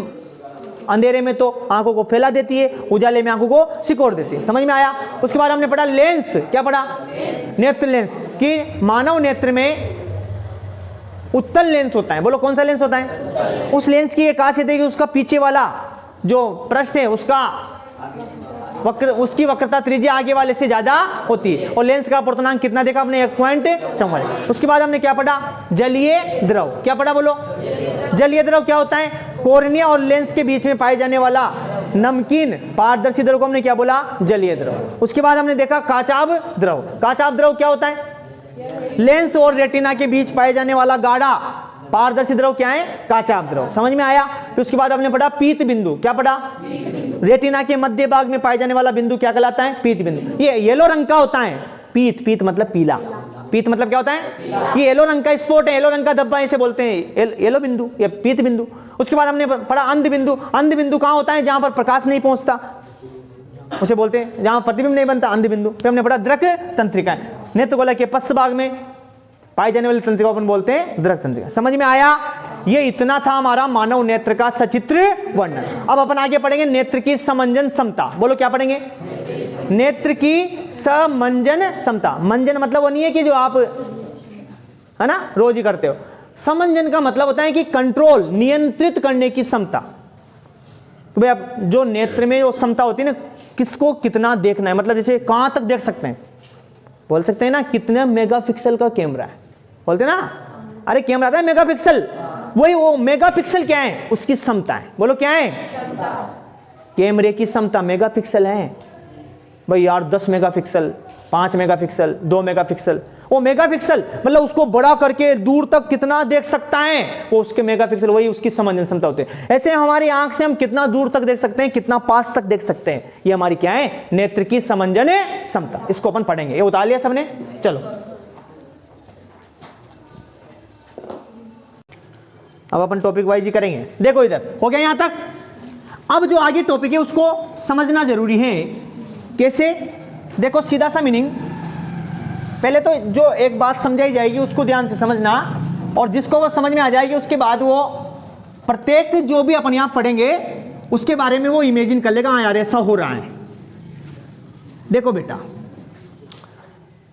अंधेरे में तो आंखों को फैला देती है, उजाले में आंखों को सिकोड़ देती है। समझ में आया? उसके बाद हमने पढ़ा लेंस। क्या पढ़ा? नेत्र लेंस, कि मानव नेत्र में उत्तल लेंस होता है। बोलो कौन सा लेंस होता है? उस लेंस की एक खासियत है कि उसका पीछे वाला जो पृष्ठ है उसकी वक्रता त्रिज्या आगे वाले से ज्यादा होती है। और लेंस का अपवर्तनांक कितना देखा आपने? 1.44। उसके बाद हमने क्या पढ़ा? जलीय द्रव। क्या पढ़ा? बोलो। जलीय द्रव क्या होता है? कॉर्निया और लेंस के बीच में पाए जाने वाला नमकीन पारदर्शी द्रव को हमने क्या बोला? जलीय द्रव। उसके बाद हमने देखा काचाभ द्रव। काचाभ द्रव क्या होता है? लेंस और रेटिना के बीच पाए जाने वाला गाढ़ा पारदर्शी द्रव क्या है? काचाभ द्रव। समझ में आया? फिर उसके बाद हमने पढ़ा पीत बिंदु। क्या पढ़ा? रेटिना के मध्य भाग में पाए जाने वाला बिंदु क्या कहलाता है? पीत बिंदु। ये येलो रंग का होता है। पीत मतलब पीला। पीत मतलब क्या होता है? ये येलो रंग का स्पॉट है, येलो रंग का धब्बा, इसे बोलते हैं येलो बिंदु या पीत बिंदु। उसके बाद हमने पढ़ा अंध बिंदु। अंध बिंदु कहां होता है? जहां पर प्रकाश नहीं पहुंचता, उसे बोलते हैं, जहां प्रतिबिंब नहीं बनता, अंध बिंदु। फिर हमने पढ़ा दृक तंत्रिकाएं। नेत्र गोलक के पश्च भाग में पाई जाने वाली तंत्रिका अपन बोलते हैं दृक तंत्रिका। समझ में आया? ये इतना था हमारा मानव नेत्र का सचित्र वर्णन। अब अपन आगे पढ़ेंगे नेत्र की समंजन क्षमता। बोलो क्या पढ़ेंगे? नेत्र की समंजन क्षमता। मंजन मतलब वो नहीं है कि जो आप है ना रोज ही करते हो। समंजन का मतलब होता है कि कंट्रोल, नियंत्रित करने की क्षमता। तो भाई अब जो नेत्र में जो क्षमता होती है ना, किसको कितना देखना है, मतलब जैसे कहां तक देख सकते हैं, बोल सकते हैं ना कितने मेगापिक्सल का कैमरा है, बोलते हैं ना, अरे कैमरा आता है मेगापिक्सल, वही वो मेगापिक्सल क्या है? उसकी क्षमता है। बोलो क्या है? कैमरे की क्षमता मेगापिक्सल है। भाई यार 10 मेगापिक्सल, 5 मेगापिक्सल, 2 मेगापिक्सल, वो मेगापिक्सल मतलब उसको बड़ा करके दूर तक कितना देख सकता है, वो उसके मेगापिक्सल, वही उसकी समंजन क्षमता होती है। ऐसे हमारी आंख से हम कितना दूर तक देख सकते हैं, कितना पास तक देख सकते हैं, ये हमारी क्या है, नेत्र की समंजन क्षमता। इसको अपन पढ़ेंगे। ये उतार लिया सबने? चलो अब अपन टॉपिक वाइज ही करेंगे। देखो इधर हो गया यहां तक। अब जो आगे टॉपिक है उसको समझना जरूरी है। कैसे? देखो सीधा सा मीनिंग, पहले तो जो एक बात समझाई जाएगी उसको ध्यान से समझना, और जिसको वो समझ में आ जाएगी उसके बाद वो प्रत्येक जो भी अपन यहां पढ़ेंगे उसके बारे में वो इमेजिन कर लेगा, हाँ यार ऐसा हो रहा है। देखो बेटा,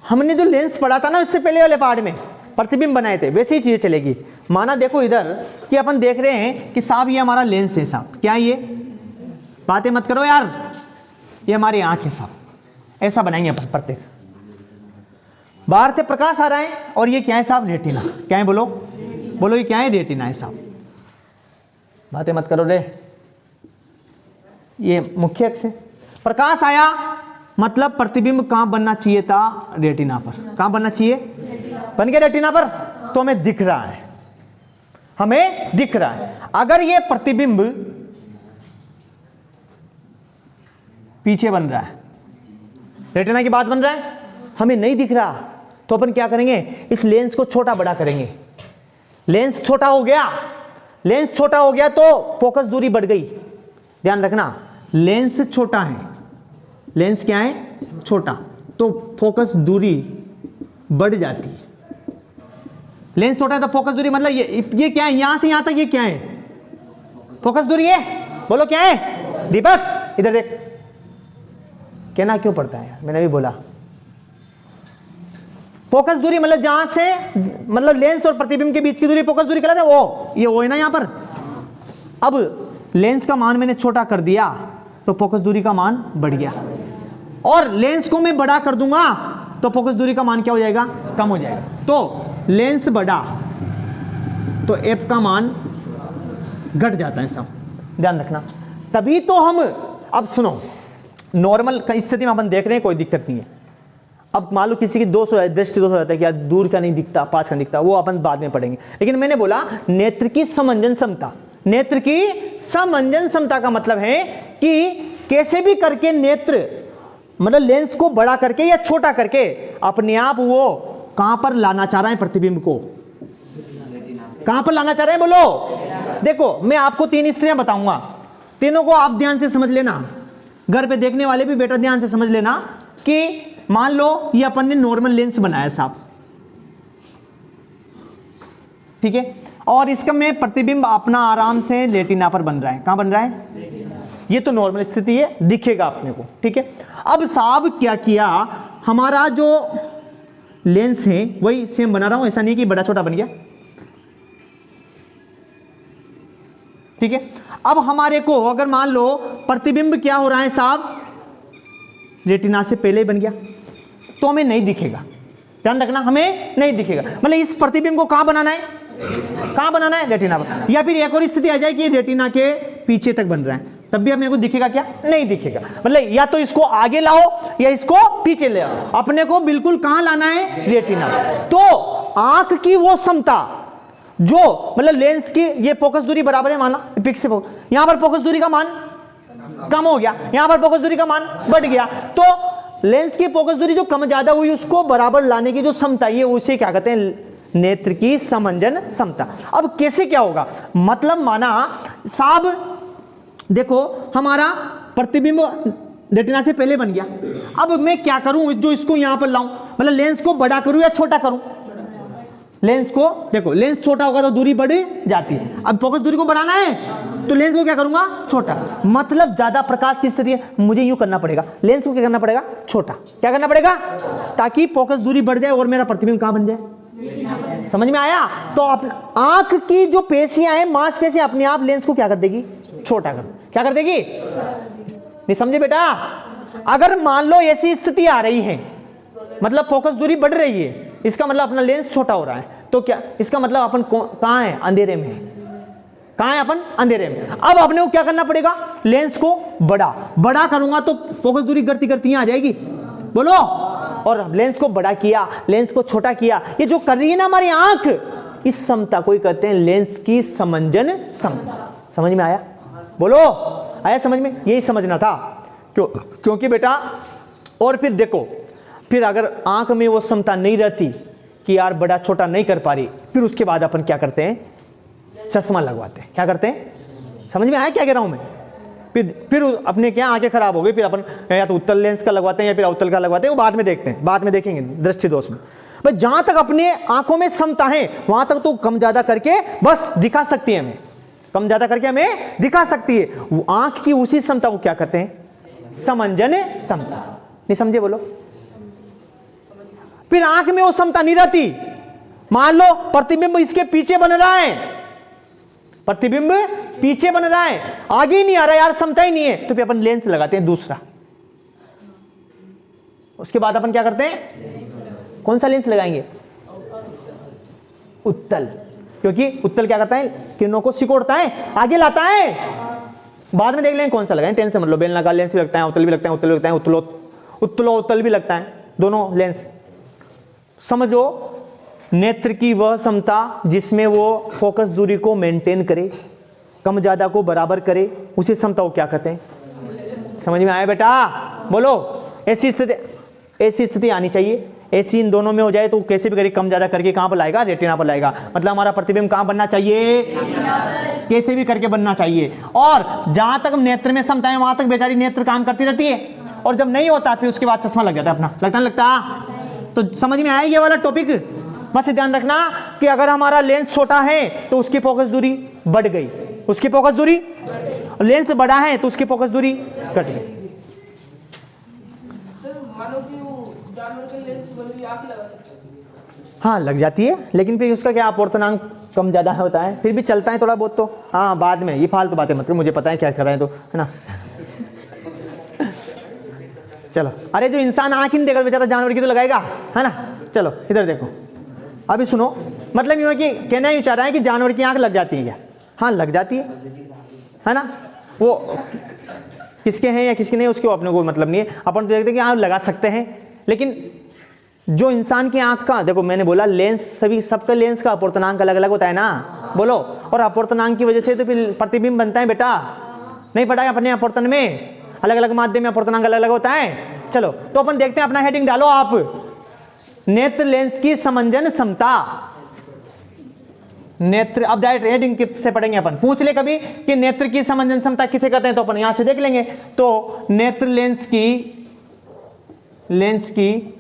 हमने जो लेंस पढ़ा था ना इससे पहले वाले पार्ट में, प्रतिबिंब बनाए थे, वैसे ही चीजें चलेगी। माना देखो इधर कि अपन देख रहे हैं कि साहब ये हमारा लेंस है साहब, क्या ये, बातें मत करो यार, ये हमारी आंख है साहब, ऐसा बनाएंगे अपन प्रत्येक। बाहर से प्रकाश आ रहा है और ये क्या है साहब, रेटिना। क्या है बोलो, बोलो ये क्या है, रेटिना है साहब। बातें मत करो रे, ये मुख्य अक्ष है। प्रकाश आया मतलब प्रतिबिंब कहां बनना चाहिए था, रेटिना पर। कहां बनना चाहिए, बन गया रेटिना पर, तो हमें दिख रहा है, हमें दिख रहा है। अगर ये प्रतिबिंब पीछे बन रहा है, रेटिना की बात बन रहा है, हमें नहीं दिख रहा, तो अपन क्या करेंगे, इस लेंस को छोटा बड़ा करेंगे। लेंस छोटा हो गया, लेंस छोटा हो गया तो फोकस दूरी बढ़ गई। ध्यान रखना, लेंस छोटा है, लेंस क्या है, छोटा, तो फोकस दूरी बढ़ जाती है। लेंस छोटा है तो फोकस दूरी मतलब ये क्या है, यहां से यहां तक ये क्या है, फोकस दूरी है। बोलो क्या है, दीपक इधर देख, कहना क्यों पड़ता है, मैंने भी बोला। फोकस दूरी मतलब जहां से, मतलब लेंस और प्रतिबिंब के बीच की दूरी फोकस दूरी कहलाता है। वो ये वो है ना यहां पर। अब लेंस का मान मैंने छोटा कर दिया तो फोकस दूरी का मान बढ़ गया, और लेंस को मैं बड़ा कर दूंगा तो फोकस दूरी का मान क्या हो जाएगा, कम हो जाएगा। तो लेंस बड़ा तो एफ का मान घट जाता है, सब ध्यान रखना। तभी तो हम, अब सुनो, नॉर्मल स्थिति में अपन देख रहे हैं कोई दिक्कत नहीं है। अब मान लो किसी की दोष हो, दृष्टि दोष हो जाता है कि यार दूर का नहीं दिखता, पास का नहीं दिखता, वो अपन बाद में पढ़ेंगे। लेकिन मैंने बोला नेत्र की समंजन क्षमता, नेत्र की समंजन क्षमता का मतलब है कि कैसे भी करके नेत्र मतलब लेंस को बड़ा करके या छोटा करके अपने आप वो कहां पर लाना चाह रहा है, प्रतिबिंब को कहां पर लाना चाह रहे हैं, बोलो। देखो मैं आपको 3 स्थितियां बताऊंगा, तीनों को आप ध्यान से समझ लेना, घर पे देखने वाले भी बेटा ध्यान से समझ लेना। कि मान लो ये अपन ने नॉर्मल लेंस बनाया साहब, ठीक है, और इसका में प्रतिबिंब अपना आराम से रेटिना पर बन रहा है। कहां बन रहा है, ये तो नॉर्मल स्थिति है, दिखेगा अपने को, ठीक है। अब साहब क्या किया, हमारा जो लेंस है वही सेम बना रहा हूं, ऐसा नहीं कि बड़ा छोटा बन गया, ठीक है। अब हमारे को अगर मान लो प्रतिबिंब क्या हो रहा है साहब, रेटिना से पहले ही बन गया, तो हमें नहीं दिखेगा। ध्यान रखना, हमें नहीं दिखेगा। मतलब इस प्रतिबिंब को कहां बनाना है, कहां बनाना है, रेटिना पर। या फिर एक और स्थिति आ जाए कि रेटिना के पीछे तक बन रहा है, तब भी अपने को दिखेगा क्या, नहीं दिखेगा। मतलब या तो इसको आगे लाओ या इसको पीछे ले आओ, अपने को बिल्कुल कहां लाना है, रेटिना। तो आंख की वो क्षमता जो मतलब लेंस की ये फोकस दूरी बराबर है, माना पिक से यहां पर फोकस दूरी का मान कम हो गया, यहां पर फोकस दूरी का मान बढ़ गया, तो लेंस की फोकस दूरी जो कम ज्यादा हुई उसको बराबर लाने की जो क्षमता, ये उसे क्या कहते हैं, नेत्र की समंजन क्षमता। अब कैसे क्या होगा, मतलब माना साहब देखो हमारा प्रतिबिंब रेटिना से पहले बन गया, अब मैं क्या करूं, जो इसको यहां पर लाऊं, मतलब लेंस को बड़ा करूं या छोटा करूं, लेंस को, देखो लेंस छोटा होगा तो दूरी बढ़ जाती है, अब फोकस दूरी को बढ़ाना है तो लेंस को क्या करूंगा, छोटा। मतलब ज्यादा प्रकाश की स्थिति है, मुझे यूं करना पड़ेगा, लेंस को क्या करना पड़ेगा, छोटा। क्या करना पड़ेगा, ताकि फोकस दूरी बढ़ जाए और मेरा प्रतिबिंब कहां बन जाए। समझ में आया। तो आंख की जो पेशियां हैं, मांसपेशियां अपने आप लेंस को क्या कर देगी, छोटा कर, क्या कर देगी, नहीं समझे बेटा। अगर मान लो ऐसी स्थिति आ रही है, मतलब फोकस दूरी बढ़ रही है, इसका मतलब अपना लेंस छोटा हो रहा है, तो क्या इसका मतलब अपन कहां है, अंधेरे में है। कहाँ है अपन? अंधेरे में। अब अपने को क्या करना पड़ेगा? लेंस को बड़ा करूंगा तो फोकस दूरी करती करती यहां आ जाएगी, बोलो। और लेंस को बड़ा किया, लेंस को छोटा किया, ये जो कर रही है ना हमारी आंख, इस समता को ही कहते हैं लेंस की समंजन समता। समझ में आया? बोलो, आया समझ में? यही समझना था। क्योंकि बेटा, और फिर देखो, फिर अगर आंख में वो समता नहीं रहती कि यार बड़ा छोटा नहीं कर पा रही, फिर उसके बाद अपन क्या करते हैं? चश्मा लगवाते हैं। क्या करते हैं? समझ में आया क्या कह रहा हूं मैं? फिर अपने क्या आंखें खराब हो गई, फिर अपन या तो उत्तल लेंस का लगवाते हैं या फिर अवतल का लगवाते हैं, वो बाद में देखते हैं, बाद में देखेंगे दृष्टि दोष में। बस जहां तक अपने आंखों में समता है वहां तक तो कम ज्यादा करके बस दिखा सकती है हमें, कम ज्यादा करके हमें दिखा सकती है। वो आंख की उसी समता को क्या कहते हैं? समंजन समता। नहीं समझे? बोलो। फिर आंख में वो समता नहीं रहती, मान लो प्रतिबिंब इसके पीछे बन रहा है, प्रतिबिंब पीछे बन रहा है, आगे ही नहीं आ रहा यार, समता ही नहीं है, तो फिर अपन लेंस लगाते हैं दूसरा। उसके बाद अपन क्या करते हैं? कौन सा लेंस लगाएंगे? उत्तल। क्योंकि उत्तल क्या करता है? किरणों को सिकोड़ता है, आगे लाता है। बाद में देख लेंगे कौन सा लगाएं, टेंशन मत लो। बेलनाकार लेंस भी लगता है, उत्तल भी लगता है, उत्तल भी लगता है, उत्तल भी लगता है, दोनों लेंस। समझो, नेत्र की वह समता जिसमें वो फोकस दूरी को मेंटेन करे, कम ज्यादा को बराबर करे, उसी समता को क्या कहते हैं? समझ में आया बेटा? बोलो। ऐसी स्थिति आनी चाहिए। ऐसी इन दोनों में हो जाए तो कैसे भी करें, कम ज्यादा करके कहां पर लाएगा? रेटिना पर लाएगा। मतलब हमारा प्रतिबिंब कहां बनना चाहिए? कैसे भी करके बनना चाहिए। और जहां तक नेत्र में समता है वहां तक बेचारी नेत्र काम करती रहती है, और जब नहीं होता फिर उसके बाद चश्मा लग जाता है अपना। लगता तो समझ में आया ये वाला टॉपिक? बस ध्यान रखना कि अगर हमारा लेंस छोटा है तो उसकी फोकस दूरी बढ़ गई, उसकी फोकस दूरी, लेंस बड़ा है तो उसकी फोकस दूरी घट गई। मानो कि वो जानवर के लेंस बल्कि आंख लगा सकते हैं। हाँ लग जाती है, लेकिन फिर उसका क्या अपूर्णांक कम ज्यादा होता है, फिर भी चलता है थोड़ा बहुत तो। हाँ बाद में ये फालतू बातें मतलब, मुझे पता है क्या कर रहे हैं तो, है ना। चलो, अरे जो इंसान आंख ही नहीं देगा बेचारा जानवर की तो लगाएगा, है ना। चलो इधर देखो, अभी सुनो। मतलब यूं है कि कहना यूं चाह रहा है कि जानवर की आंख लग जाती है क्या? हाँ लग जाती है ना। वो किसके हैं या किसके नहीं उसके अपने को मतलब नहीं है, अपन तो देखते हैं कि आंख लगा सकते हैं। लेकिन जो इंसान की आंख का, देखो मैंने बोला लेंस, सभी सबका लेंस का अपूर्णांक अलग अलग होता है ना, बोलो। और अपूर्णांक की वजह से तो फिर प्रतिबिंब बनता है बेटा, नहीं पढ़ा है अपने अपूर्तन में? अलग अलग माध्यम में अपूर्णांक अलग अलग होता है। चलो तो अपन देखते हैं, अपना हेडिंग डालो आप, नेत्र लेंस की समंजन समता। नेत्र, अब डायरेक्ट हेडिंग से पढ़ेंगे अपन। पूछ ले कभी कि नेत्र की समंजन समता किसे कहते हैं, तो अपन यहां से देख लेंगे। तो नेत्र लेंस की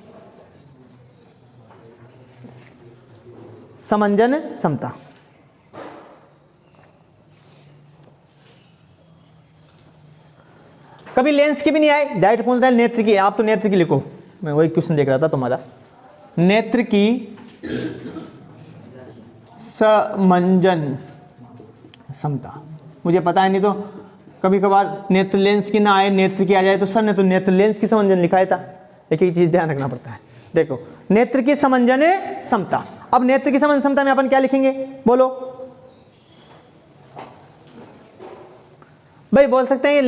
समंजन समता। कभी लेंस की भी नहीं आए, डायरेक्ट पूछता है नेत्र की। आप तो नेत्र की लिखो, मैं वही क्वेश्चन देख रहा था तुम्हारा। नेत्र की समंजन समता, मुझे पता है, नहीं तो कभी कभार नेत्र लेंस की ना आए, नेत्र की आ जाए तो सर ने तो नेत्र लेंस की समंजन लिखा था। देखिए चीज ध्यान रखना पड़ता है। देखो नेत्र की समंजन समता। अब नेत्र की समंजन समता में अपन क्या लिखेंगे, बोलो भाई? बोल सकते हैं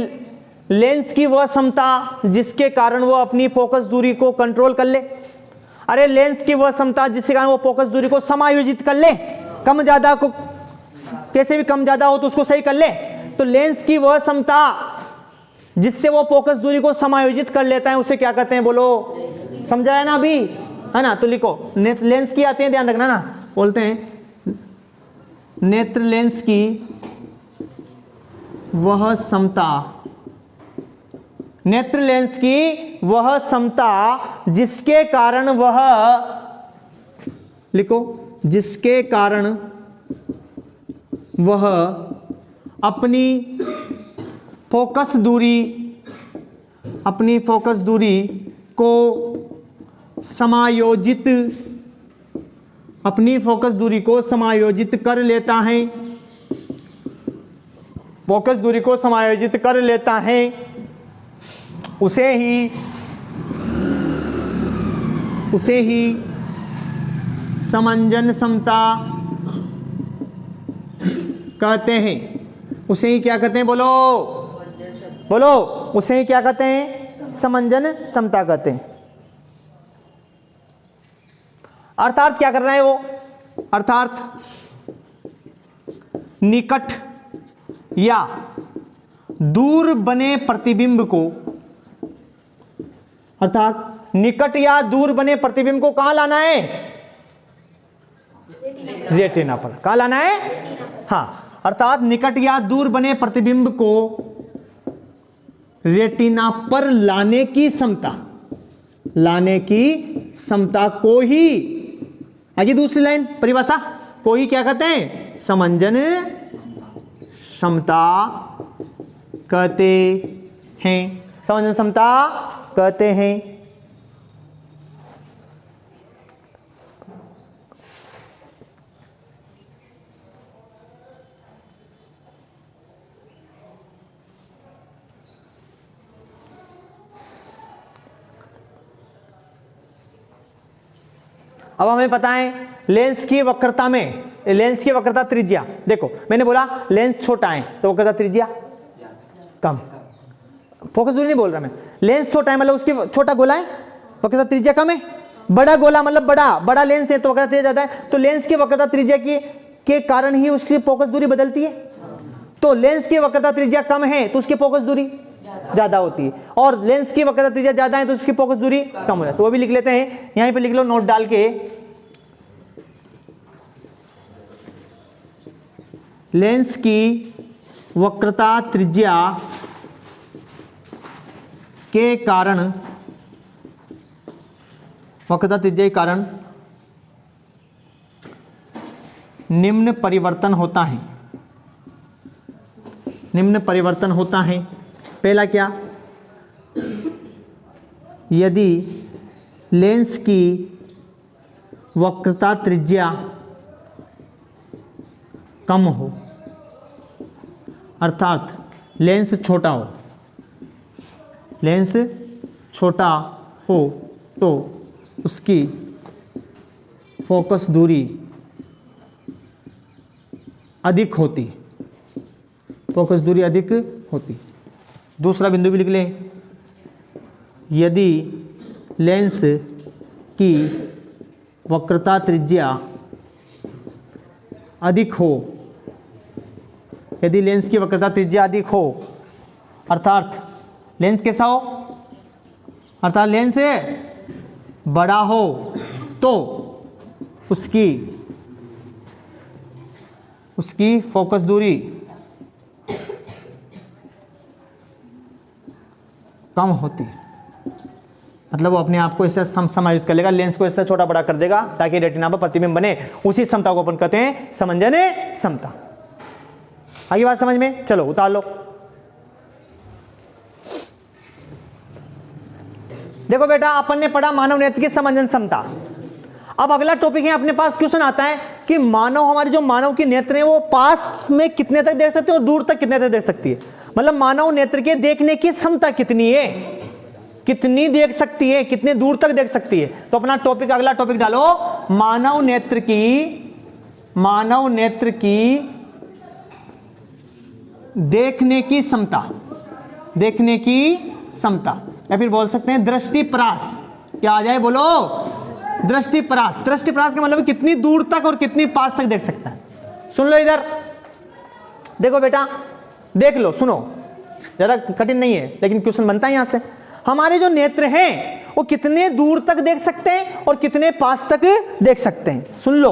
लेंस की वह समता जिसके कारण वो अपनी फोकस दूरी को कंट्रोल कर ले। अरे लेंस की वह समता जिसके कारण वो फोकस दूरी को समायोजित कर ले, कम ज्यादा को कैसे भी कम ज्यादा हो तो उसको सही कर ले। तो लेंस की वह समता जिससे वो फोकस दूरी को समायोजित कर लेता है उसे क्या कहते हैं, बोलो? समझाया ना अभी, है ना। तो लिखो, लेंस की आते हैं, ध्यान रखना ना। बोलते हैं नेत्र लेंस की वह समता, नेत्र लेंस की वह समता जिसके कारण वह, लिखो, जिसके कारण वह अपनी फोकस दूरी को समायोजित कर लेता है, फोकस दूरी को समायोजित कर लेता है, उसे ही समंजन समता कहते हैं। उसे ही क्या कहते हैं, बोलो बोलो, उसे ही क्या कहते हैं, समंजन समता कहते हैं। अर्थात क्या कर रहे हैं वो, अर्थात निकट या दूर बने प्रतिबिंब को, अर्थात निकट या दूर बने प्रतिबिंब को कहां लाना है, रेटिना पर। कहां लाना है, हाँ, अर्थात निकट या दूर बने प्रतिबिंब को रेटिना पर लाने की क्षमता, लाने की क्षमता को ही, आगे दूसरी लाइन परिभाषा, को ही क्या कहते हैं, समंजन क्षमता कहते हैं, समंजन क्षमता कहते हैं। अब हमें पता है लेंस की वक्रता में, लेंस की वक्रता त्रिज्या, देखो मैंने बोला लेंस छोटा है तो वक्रता त्रिज्या कम, फोकस दूरी नहीं बोल रहा मैं, लेंस छोटा है मतलब उसकी छोटा गोला है, वक्रता त्रिज्या कम है। बड़ा गोला मतलब बड़ा लेंस है तो वक्रता त्रिज्या ज्यादा है। तो लेंस की वक्रता त्रिज्या के कारण ही उसकी फोकस दूरी बदलती है। तो लेंस की वक्रता त्रिज्या कम है तो उसकी फोकस दूरी ज्यादा होती है, और लेंस की वक्रता त्रिज्या ज्यादा है तो उसकी फोकस दूरी कम हो जाती है। तो वो भी लिख लेते हैं, यहीं पे लिख लो नोट डाल के, लेंस की वक्रता त्रिज्या के कारण, वक्रता त्रिज्या के कारण निम्न परिवर्तन होता है, निम्न परिवर्तन होता है। पहला क्या, यदि लेंस की वक्रता त्रिज्या कम हो, अर्थात लेंस छोटा हो, लेंस छोटा हो तो उसकी फोकस दूरी अधिक होती, फोकस दूरी अधिक होती। दूसरा बिंदु भी लिख लें, यदि लेंस की वक्रता त्रिज्या अधिक हो, यदि लेंस की वक्रता त्रिज्या अधिक हो, अर्थात लेंस कैसा हो, अर्थात लेंस बड़ा हो तो उसकी फोकस दूरी कम होती है। मतलब वो अपने आप को इससे समायोजित कर लेगा, लेंस को इससे छोटा बड़ा कर देगा ताकि रेटिना पर प्रतिबिंब बने। उसी क्षमता को अपन कहते हैं समंजन क्षमता। आगे बात समझ में, चलो उतार लो। देखो बेटा, अपन ने पढ़ा मानव नेत्र की समंजन क्षमता। अब अगला टॉपिक है अपने पास, क्वेश्चन आता है कि मानव, हमारी जो मानव की नेत्र है वो पास में कितने तक देख सकती है और दूर तक कितने तक देख सकती है। मतलब मानव नेत्र के देखने की क्षमता कितनी है, कितनी देख सकती है, कितने दूर तक देख सकती है। तो अपना टॉपिक, अगला टॉपिक डालो, मानव नेत्र की देखने की क्षमता, देखने की क्षमता, या फिर बोल सकते हैं दृष्टिपरास। क्या आ जाए, बोलो दृष्टिपरास। दृष्टिपरास का मतलब कितनी दूर तक और कितनी पास तक देख सकता है। सुन लो इधर, देखो बेटा, देख लो, सुनो, ज्यादा कठिन नहीं है लेकिन क्वेश्चन बनता है यहां से। हमारे जो नेत्र हैं वो कितने दूर तक देख सकते हैं और कितने पास तक देख सकते हैं। सुन लो,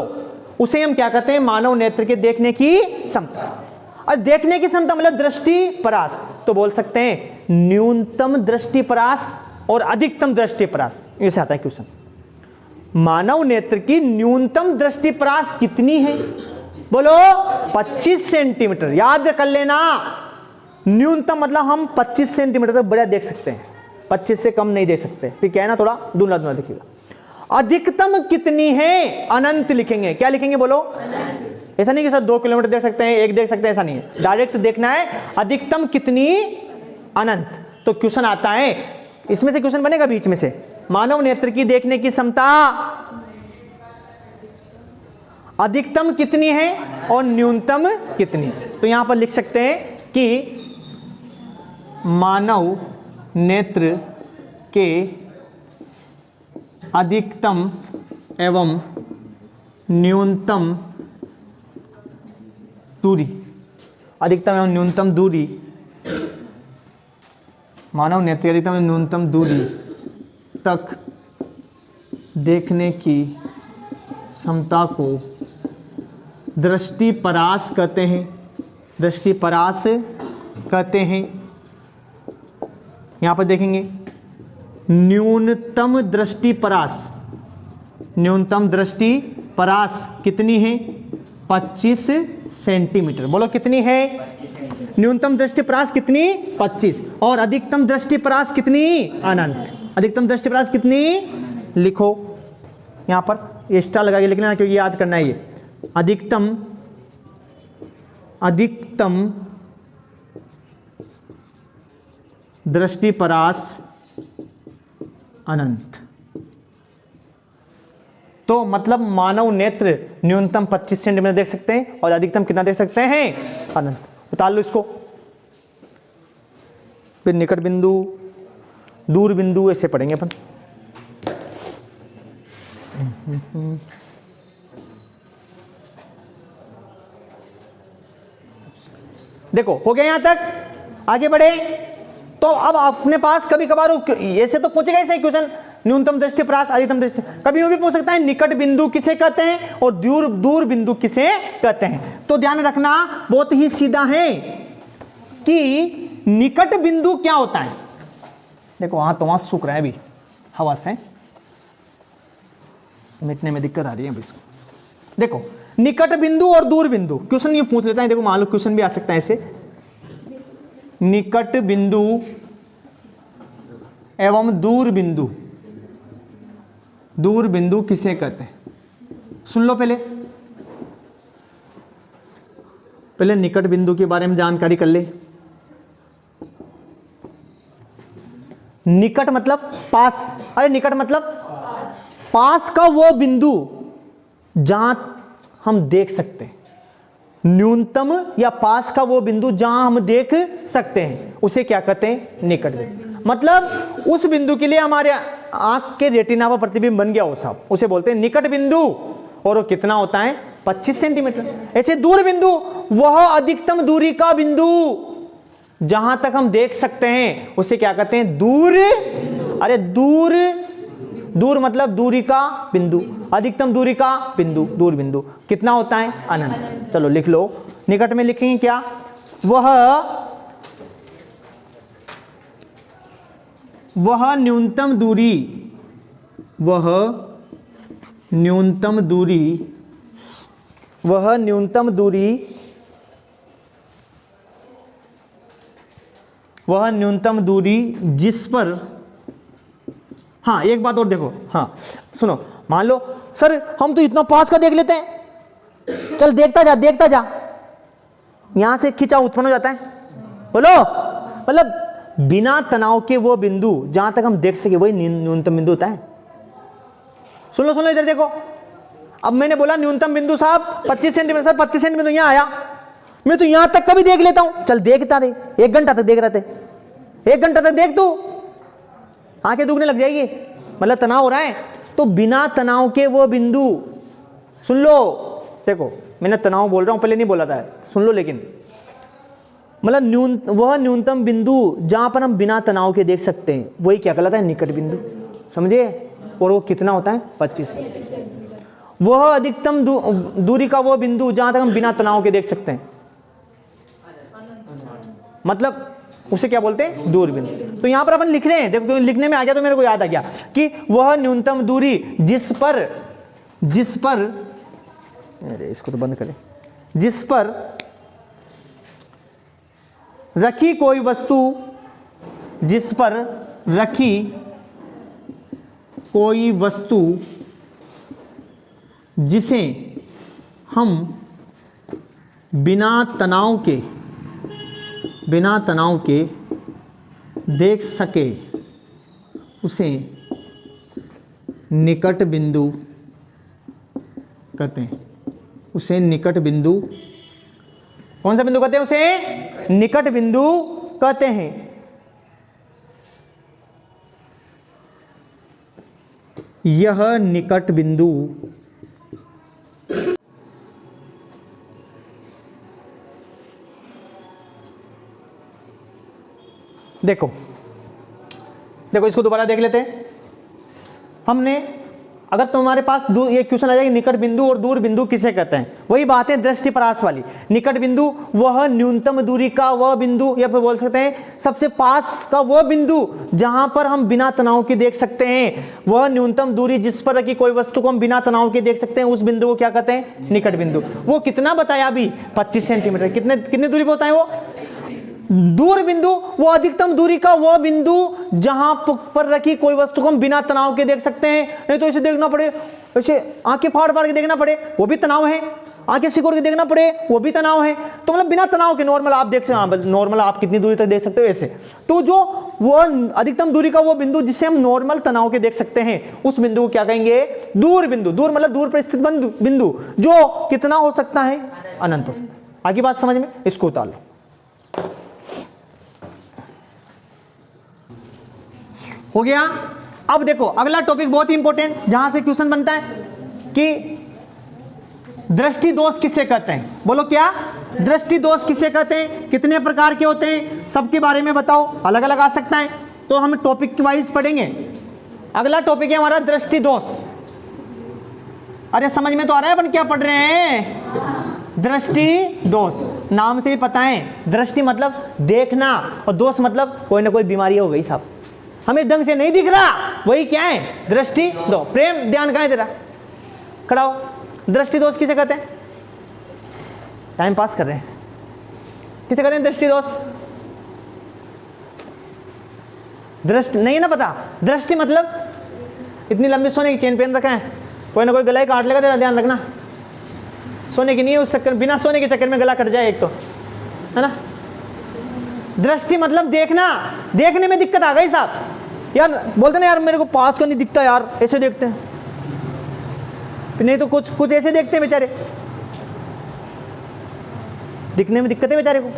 उसे हम क्या कहते हैं, मानव नेत्र के देखने की क्षमता। और देखने की क्षमता मतलब दृष्टिपरास, तो बोल सकते हैं न्यूनतम दृष्टिपरास और अधिकतम दृष्टिपरास। ऐसे आता है क्वेश्चन, मानव नेत्र की न्यूनतम दृष्टिपरास कितनी है, बोलो 25 सेंटीमीटर। याद कर लेना, न्यूनतम मतलब हम 25 सेंटीमीटर तक बढ़िया देख सकते हैं, 25 से कम नहीं देख सकते। फिर क्या है ना, थोड़ा धुंधला धुंधला दिखेगा। अधिकतम कितनी है, अनंत लिखेंगे। क्या लिखेंगे, बोलो अनंत। ऐसा नहीं कि सर 2 किलोमीटर देख सकते हैं, 1 देख सकते हैं, ऐसा नहीं है, डायरेक्ट देखना है अधिकतम कितनी, अनंत। तो क्वेश्चन आता है, इसमें से क्वेश्चन बनेगा बीच में से, मानव नेत्र की देखने की क्षमता अधिकतम कितनी है और न्यूनतम कितनी। तो यहां पर लिख सकते हैं कि मानव नेत्र के अधिकतम एवं न्यूनतम दूरी, अधिकतम एवं न्यूनतम दूरी, मानव नेत्र की अधिकतम एवं न्यूनतम दूरी तक देखने की क्षमता को दृष्टिपरास कहते हैं। दृष्टिपरास कहते हैं। यहां पर देखेंगे न्यूनतम दृष्टिपरास, न्यूनतम दृष्टिपरास कितनी है 25 सेंटीमीटर। बोलो कितनी है, न्यूनतम दृष्टिपरास कितनी 25, और अधिकतम दृष्टिपरास कितनी अनंत। अधिकतम दृष्टिपरास कितनी लिखो, यहां पर एक्स्ट्रा लगा के लिखना क्योंकि याद करना है ये। अधिकतम दृष्टिपरास अनंत। तो मतलब मानव नेत्र न्यूनतम 25 सेंटीमीटर देख सकते हैं और अधिकतम कितना देख सकते हैं अनंत। उतार लो इसको। फिर निकट बिंदु, दूर बिंदु ऐसे पढ़ेंगे अपन। देखो हो गया यहां तक, आगे बढ़े। तो अब अपने पास कभी कभार ऐसे तो पूछेगा ऐसे क्वेश्चन, न्यूनतम दृष्टिपरास अधिकतम दृष्टि, कभी वो भी पूछ सकता है निकट बिंदु किसे कहते हैं और दूर बिंदु किसे कहते हैं। तो ध्यान रखना बहुत ही सीधा है कि निकट बिंदु क्या होता है। देखो वहां तो वहां सूख रहा है अभी हवा से, मिटने में दिक्कत आ रही है अभी इसको। देखो निकट बिंदु और दूर बिंदु, क्वेश्चन ये पूछ लेता है। देखो मान लो क्वेश्चन भी आ सकता है ऐसे, निकट बिंदु एवं दूर बिंदु, दूर बिंदु किसे कहते हैं। सुन लो पहले निकट बिंदु के बारे में जानकारी कर ले। निकट मतलब पास, अरे निकट मतलब पास का वो बिंदु जहां हम देख सकते हैं। न्यूनतम या पास का वो बिंदु जहां हम देख सकते हैं उसे क्या कहते हैं निकट बिंदु। मतलब उस बिंदु के लिए हमारे आंख के रेटिना पर प्रतिबिंब बन गया हो साहब, उसे बोलते हैं निकट बिंदु। और वो कितना होता है 25 सेंटीमीटर। ऐसे दूर बिंदु वह अधिकतम दूरी का बिंदु जहां तक हम देख सकते हैं उसे क्या कहते हैं दूर। अरे दूर मतलब दूरी का बिंदु, अधिकतम दूरी का बिंदु दूर बिंदु कितना होता है अनंत। चलो लिख लो, निकट में लिखेंगे क्या, वह न्यूनतम दूरी, वह न्यूनतम दूरी जिस पर, हाँ एक बात और देखो, हाँ सुनो, मान लो सर हम तो इतना पास का देख लेते हैं, चल देखता जा, यहां से खिंचाव उत्पन्न हो जाता है। बोलो मतलब बिना तनाव के वो बिंदु जहां तक हम देख सके वही न्यूनतम बिंदु होता है। सुन लो इधर देखो, अब मैंने बोला न्यूनतम बिंदु साहब 25 सेंटीमीटर, सर 25 सेंटीमीटर यहां आया, मैं तो यहां तक का भी देख लेता हूं। चल देखता रहे, 1 घंटा तक देख रहे थे, 1 घंटा तक देख तू, आंखें दुखने लग जाएगी, मतलब तनाव हो रहा है। तो बिना तनाव के वो बिंदु, सुन लो, देखो मैंने तनाव बोल रहा हूं, पहले नहीं बोला था, सुन लो, लेकिन मतलब वह न्यूनतम बिंदु जहां पर हम बिना तनाव के देख सकते हैं वही क्या कहलाता है निकट बिंदु, समझे। और वो कितना होता है 25। वह अधिकतम दूरी का वो बिंदु जहां तक हम बिना तनाव के देख सकते हैं, मतलब उसे क्या बोलते हैं दूर बिंदु। तो यहां पर अपन लिख रहे हैं, देखो लिखने में आ गया तो मेरे को याद आ गया कि वह न्यूनतम दूरी जिस पर अरे इसको तो बंद करें, जिस पर रखी कोई वस्तु, जिस पर रखी कोई वस्तु जिसे हम बिना तनाव के देख सके उसे निकट बिंदु कहते हैं। उसे निकट बिंदु, कौन सा बिंदु कहते हैं? उसे निकट बिंदु कहते हैं। यह निकट बिंदु देखो देखो इसको दोबारा देख लेते हैं। हमने अगर तुम्हारे पास ये क्वेश्चन आ जाएगा निकट बिंदु और दूर बिंदु किसे कहते हैं, वही बात है दृष्टि परास वाली। निकट बिंदु वह न्यूनतम दूरी का वह बिंदु, या फिर बोल सकते हैं सबसे पास का वह बिंदु जहां पर हम बिना तनाव के देख सकते हैं। वह न्यूनतम दूरी जिस पर रखी कोई वस्तु को हम बिना तनाव के देख सकते हैं, उस बिंदु को क्या कहते हैं? निकट बिंदु। वो कितना बताया अभी? 25 सेंटीमीटर। कितने दूरी पर होता है वो? दूर बिंदु वो अधिकतम दूरी का वो बिंदु जहां पर रखी कोई वस्तु को हम बिना तनाव के देख सकते हैं। नहीं तो इसे देखना पड़े, ऐसे आंखें फाड़ फाड़ के देखना पड़े, वो भी तनाव है। आंखें सिकोड़ के देखना पड़े, वो भी तनाव है। तो मतलब बिना तनाव के नॉर्मल आप देख सकते हैं, नॉर्मल आप कितनी दूरी तक देख सकते हो ऐसे। तो जो वो अधिकतम दूरी का वो बिंदु जिसे हम नॉर्मल तनाव के देख सकते हैं, उस बिंदु को क्या कहेंगे? दूर बिंदु। दूर मतलब दूर पर स्थित बिंदु जो कितना हो सकता है? अनंत हो सकता है। आगे बात समझ में? इसको उतार लो। हो गया। अब देखो अगला टॉपिक बहुत ही इंपॉर्टेंट, जहां से क्वेश्चन बनता है कि दृष्टि दोष किसे कहते हैं? बोलो क्या? दृष्टि दोष किसे कहते हैं? कितने प्रकार के होते हैं? सबके बारे में बताओ। अलग अलग आ सकता है, तो हम टॉपिक वाइज पढ़ेंगे। अगला टॉपिक है हमारा दृष्टि दोष। अरे समझ में तो आ रहा है अपन क्या पढ़ रहे हैं? दृष्टि दोष। नाम से भी पता है, दृष्टि मतलब देखना और दोष मतलब कोई ना कोई बीमारी हो गई साहब, हमें ढंग से नहीं दिख रहा, वही क्या है? दृष्टि दोष। प्रेम ध्यान कहां है तेरा? खड़ा हो। दृष्टि दोष किसे कहते हैं? टाइम पास कर रहे हैं। किसे कहते हैं दृष्टि दोष? दृष्टि नहीं है ना पता? दृष्टि मतलब इतनी लंबी सोने की चेन पहन रखा है, कोई ना कोई गला ही काट लेगा तेरा, ध्यान रखना। सोने की नहीं है, उस चक्कर बिना सोने के चक्कर में गला कट जाए एक तो, है ना। दृष्टि मतलब देखना, देखने में दिक्कत आ गई साहब। यार बोलते ना यार मेरे को पास का नहीं दिखता यार, ऐसे देखते हैं, नहीं तो कुछ ऐसे देखते हैं बेचारे, दिखने में दिक्कत है बेचारे को।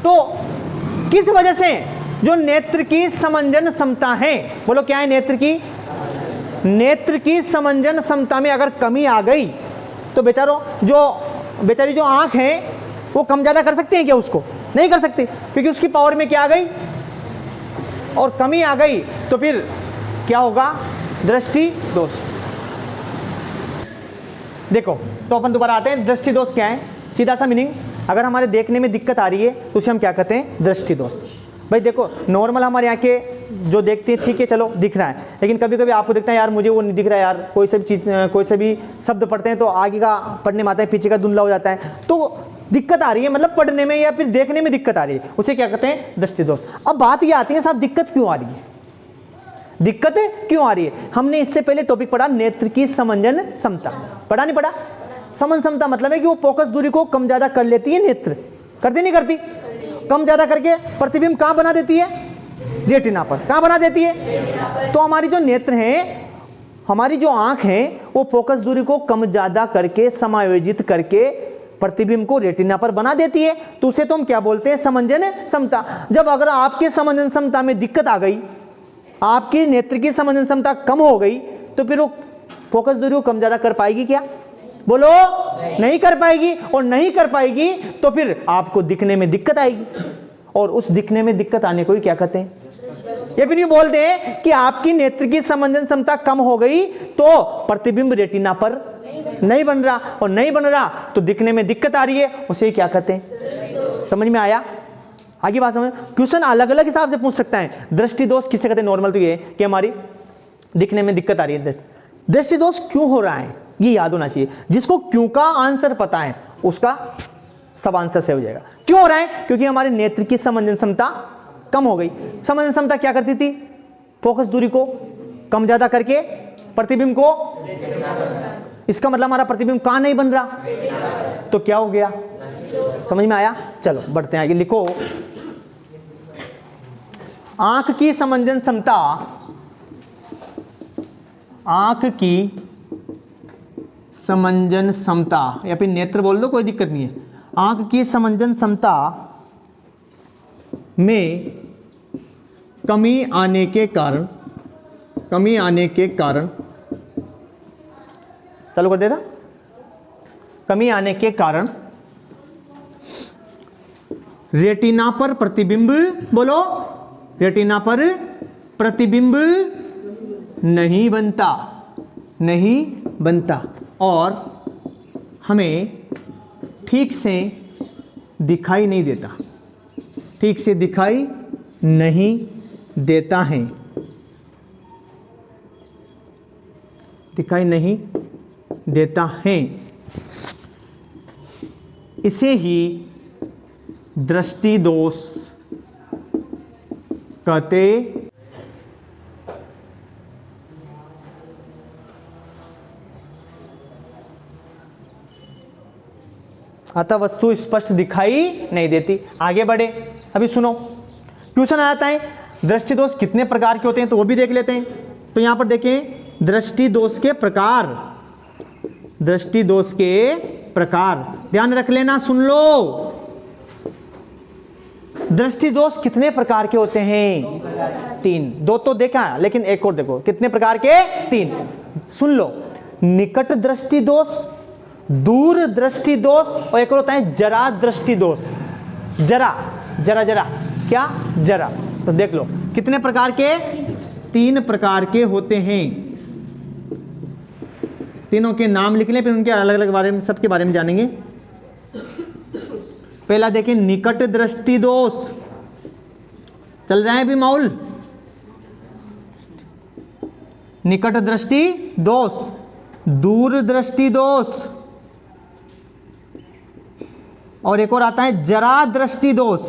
तो किस वजह से? जो नेत्र की समंजन क्षमता है। बोलो क्या है? नेत्र की समंजन क्षमता में अगर कमी आ गई तो बेचारी जो आंख है वो कम ज्यादा कर सकते हैं क्या? उसको नहीं कर सकते, क्योंकि उसकी पावर में क्या आ गई? और कमी आ गई। तो फिर क्या होगा? दृष्टि दोष। देखो तो अपन दोबारा आते हैं, दृष्टि दोष क्या है? सीधा सा मीनिंग, अगर हमारे देखने में दिक्कत आ रही है तो उसे हम क्या कहते हैं? दृष्टि दोष। भाई देखो नॉर्मल हमारी आंखें जो देखती है ठीक है चलो दिख रहा है, लेकिन कभी कभी आपको दिखता है यार मुझे वो नहीं दिख रहा है यार, कोई से भी शब्द पढ़ते हैं तो आगे का पढ़ने में आता है, पीछे का धुंधला हो जाता है, तो दिक्कत आ रही है, मतलब पढ़ने में या फिर देखने में दिक्कत आ रही है, उसे क्या कहते हैं? दृष्टि दोष। अब बात ये आती है साहब दिक्कत क्यों आ रही है? दिक्कत क्यों आ रही है? हमने इससे पहले टॉपिक पढ़ा नेत्र की समंजन क्षमता, पढ़ा नहीं पढ़ा? समन क्षमता मतलब है कि वो फोकस दूरी को कम ज्यादा कर लेती है नेत्र, करती नहीं करती? कम ज्यादा करके प्रतिबिंब कहां बना देती है? रेटिना पर। कहां बना देती है? तो हमारी जो नेत्र है, हमारी जो आंख है, वो फोकस दूरी को कम ज्यादा करके समायोजित करके प्रतिबिंब को रेटिना पर बना देती है। तो उसे तो हम क्या बोलते हैं? समंजन क्षमता। जब अगर आपके समंजन क्षमता में दिक्कत आ गई, आपकी नेत्र की समंजन क्षमता कम हो गई, तो फिर वो फोकस दूरी को कम ज्यादा कर पाएगी क्या? बोलो नहीं कर पाएगी। और नहीं कर पाएगी तो फिर आपको दिखने में दिक्कत आएगी, और उस दिखने में दिक्कत आने को ही क्या कहते हैं? ये भी नहीं बोलते हैं कि आपकी नेत्र की समंजन क्षमता कम हो गई तो प्रतिबिंब रेटिना पर नहीं बन रहा, और नहीं बन रहा तो दिखने में दिक्कत आ रही है, उसे क्या कहते हैं? समझ में आया? आगे बात समझ। क्वेश्चन अलग अलग हिसाब से पूछ सकता है। दृष्टि दोष किसे कहते हैं? नॉर्मल तो ये कि हमारी दिखने में दिक्कत आ रही है। दृष्टि दोष क्यों हो रहा है ये याद होना चाहिए। जिसको क्यों का आंसर पता है उसका सब आंसर से हो जाएगा। क्यों हो रहा है? क्योंकि हमारे नेत्र की समंजन क्षमता कम हो गई। समंजन क्षमता क्या करती थी? फोकस दूरी को कम ज्यादा करके प्रतिबिंब को, इसका मतलब हमारा प्रतिबिंब कहां नहीं बन रहा, तो क्या हो गया? समझ में आया? चलो बढ़ते हैं आगे। लिखो आंख की समंजन क्षमता, आंख की समंजन समता, या फिर नेत्र बोल दो, कोई दिक्कत नहीं है। आंख की समंजन समता में कमी आने के कारण, चालू कर देना, कमी आने के कारण रेटिना पर प्रतिबिंब, बोलो, रेटिना पर प्रतिबिंब नहीं बनता और हमें ठीक से दिखाई नहीं देता, इसे ही दृष्टि दोष कहते अतः वस्तु स्पष्ट दिखाई नहीं देती। आगे बढ़े, अभी सुनो, क्वेश्चन आता है दृष्टि दोष कितने प्रकार के होते हैं, तो वो भी देख लेते हैं। तो यहां पर देखें दृष्टि दोष के प्रकार, ध्यान रख लेना, सुन लो। दृष्टि दोष कितने प्रकार के होते हैं? 3। 2 तो देखा, लेकिन एक और देखो, कितने प्रकार के? 3। सुन लो, निकट दृष्टि दोष, दूर दृष्टि दोष, और एक और होता है जरा दृष्टि दोष। जरा क्या? जरा। तो देख लो कितने प्रकार के? 3 प्रकार के होते हैं। तीनों के नाम लिख लें, फिर उनके अलग अलग बारे में, सबके बारे में जानेंगे। पहला देखें निकट दृष्टि दोष, चल रहे हैं अभी माउल। निकट दृष्टि दोष, दूर दृष्टि दोष, और एक और आता है जरा दृष्टि दोष।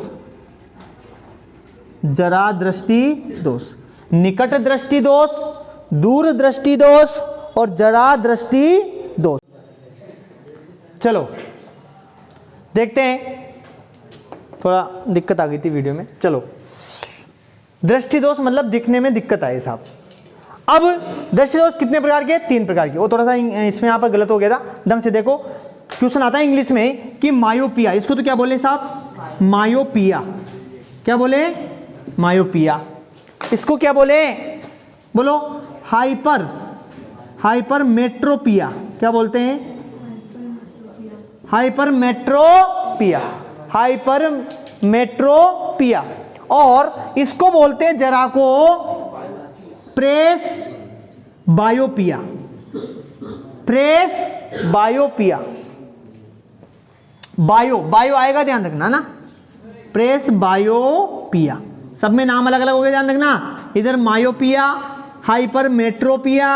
निकट दृष्टि दोष, दूर दृष्टि दोष और जरा दृष्टि दोष। चलो देखते हैं, थोड़ा दिक्कत आ गई थी वीडियो में। चलो, दृष्टि दोष मतलब दिखने में दिक्कत आई साहब। अब दृष्टि दोष कितने प्रकार के? 3 प्रकार के। वो थोड़ा सा इसमें यहाँ पर गलत हो गया था, ढंग से देखो। क्वेश्चन आता है इंग्लिश में कि मायोपिया, इसको तो क्या बोले साहब? मायोपिया। क्या बोले? मायोपिया। इसको क्या बोले? बोलो, हाइपरमेट्रोपिया। क्या बोलते हैं? हाइपरमेट्रोपिया। और इसको बोलते हैं जरा को प्रेसबायोपिया। बायो आएगा, ध्यान रखना ना, प्रेसबायोपिया। सब में नाम अलग अलग हो गए, ध्यान रखना। इधर मायोपिया, हाइपरमेट्रोपिया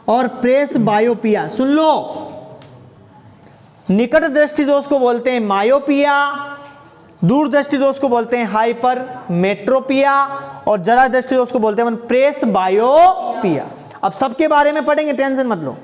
और प्रेसबायोपिया। सुन लो, निकट दृष्टि दोष को बोलते हैं मायोपिया, दूर दृष्टि दोष को बोलते हैं हाइपरमेट्रोपिया और जरा दृष्टि दोष को बोलते हैं प्रेसबायोपिया। अब सबके बारे में पढ़ेंगे, टेंशन मत लो।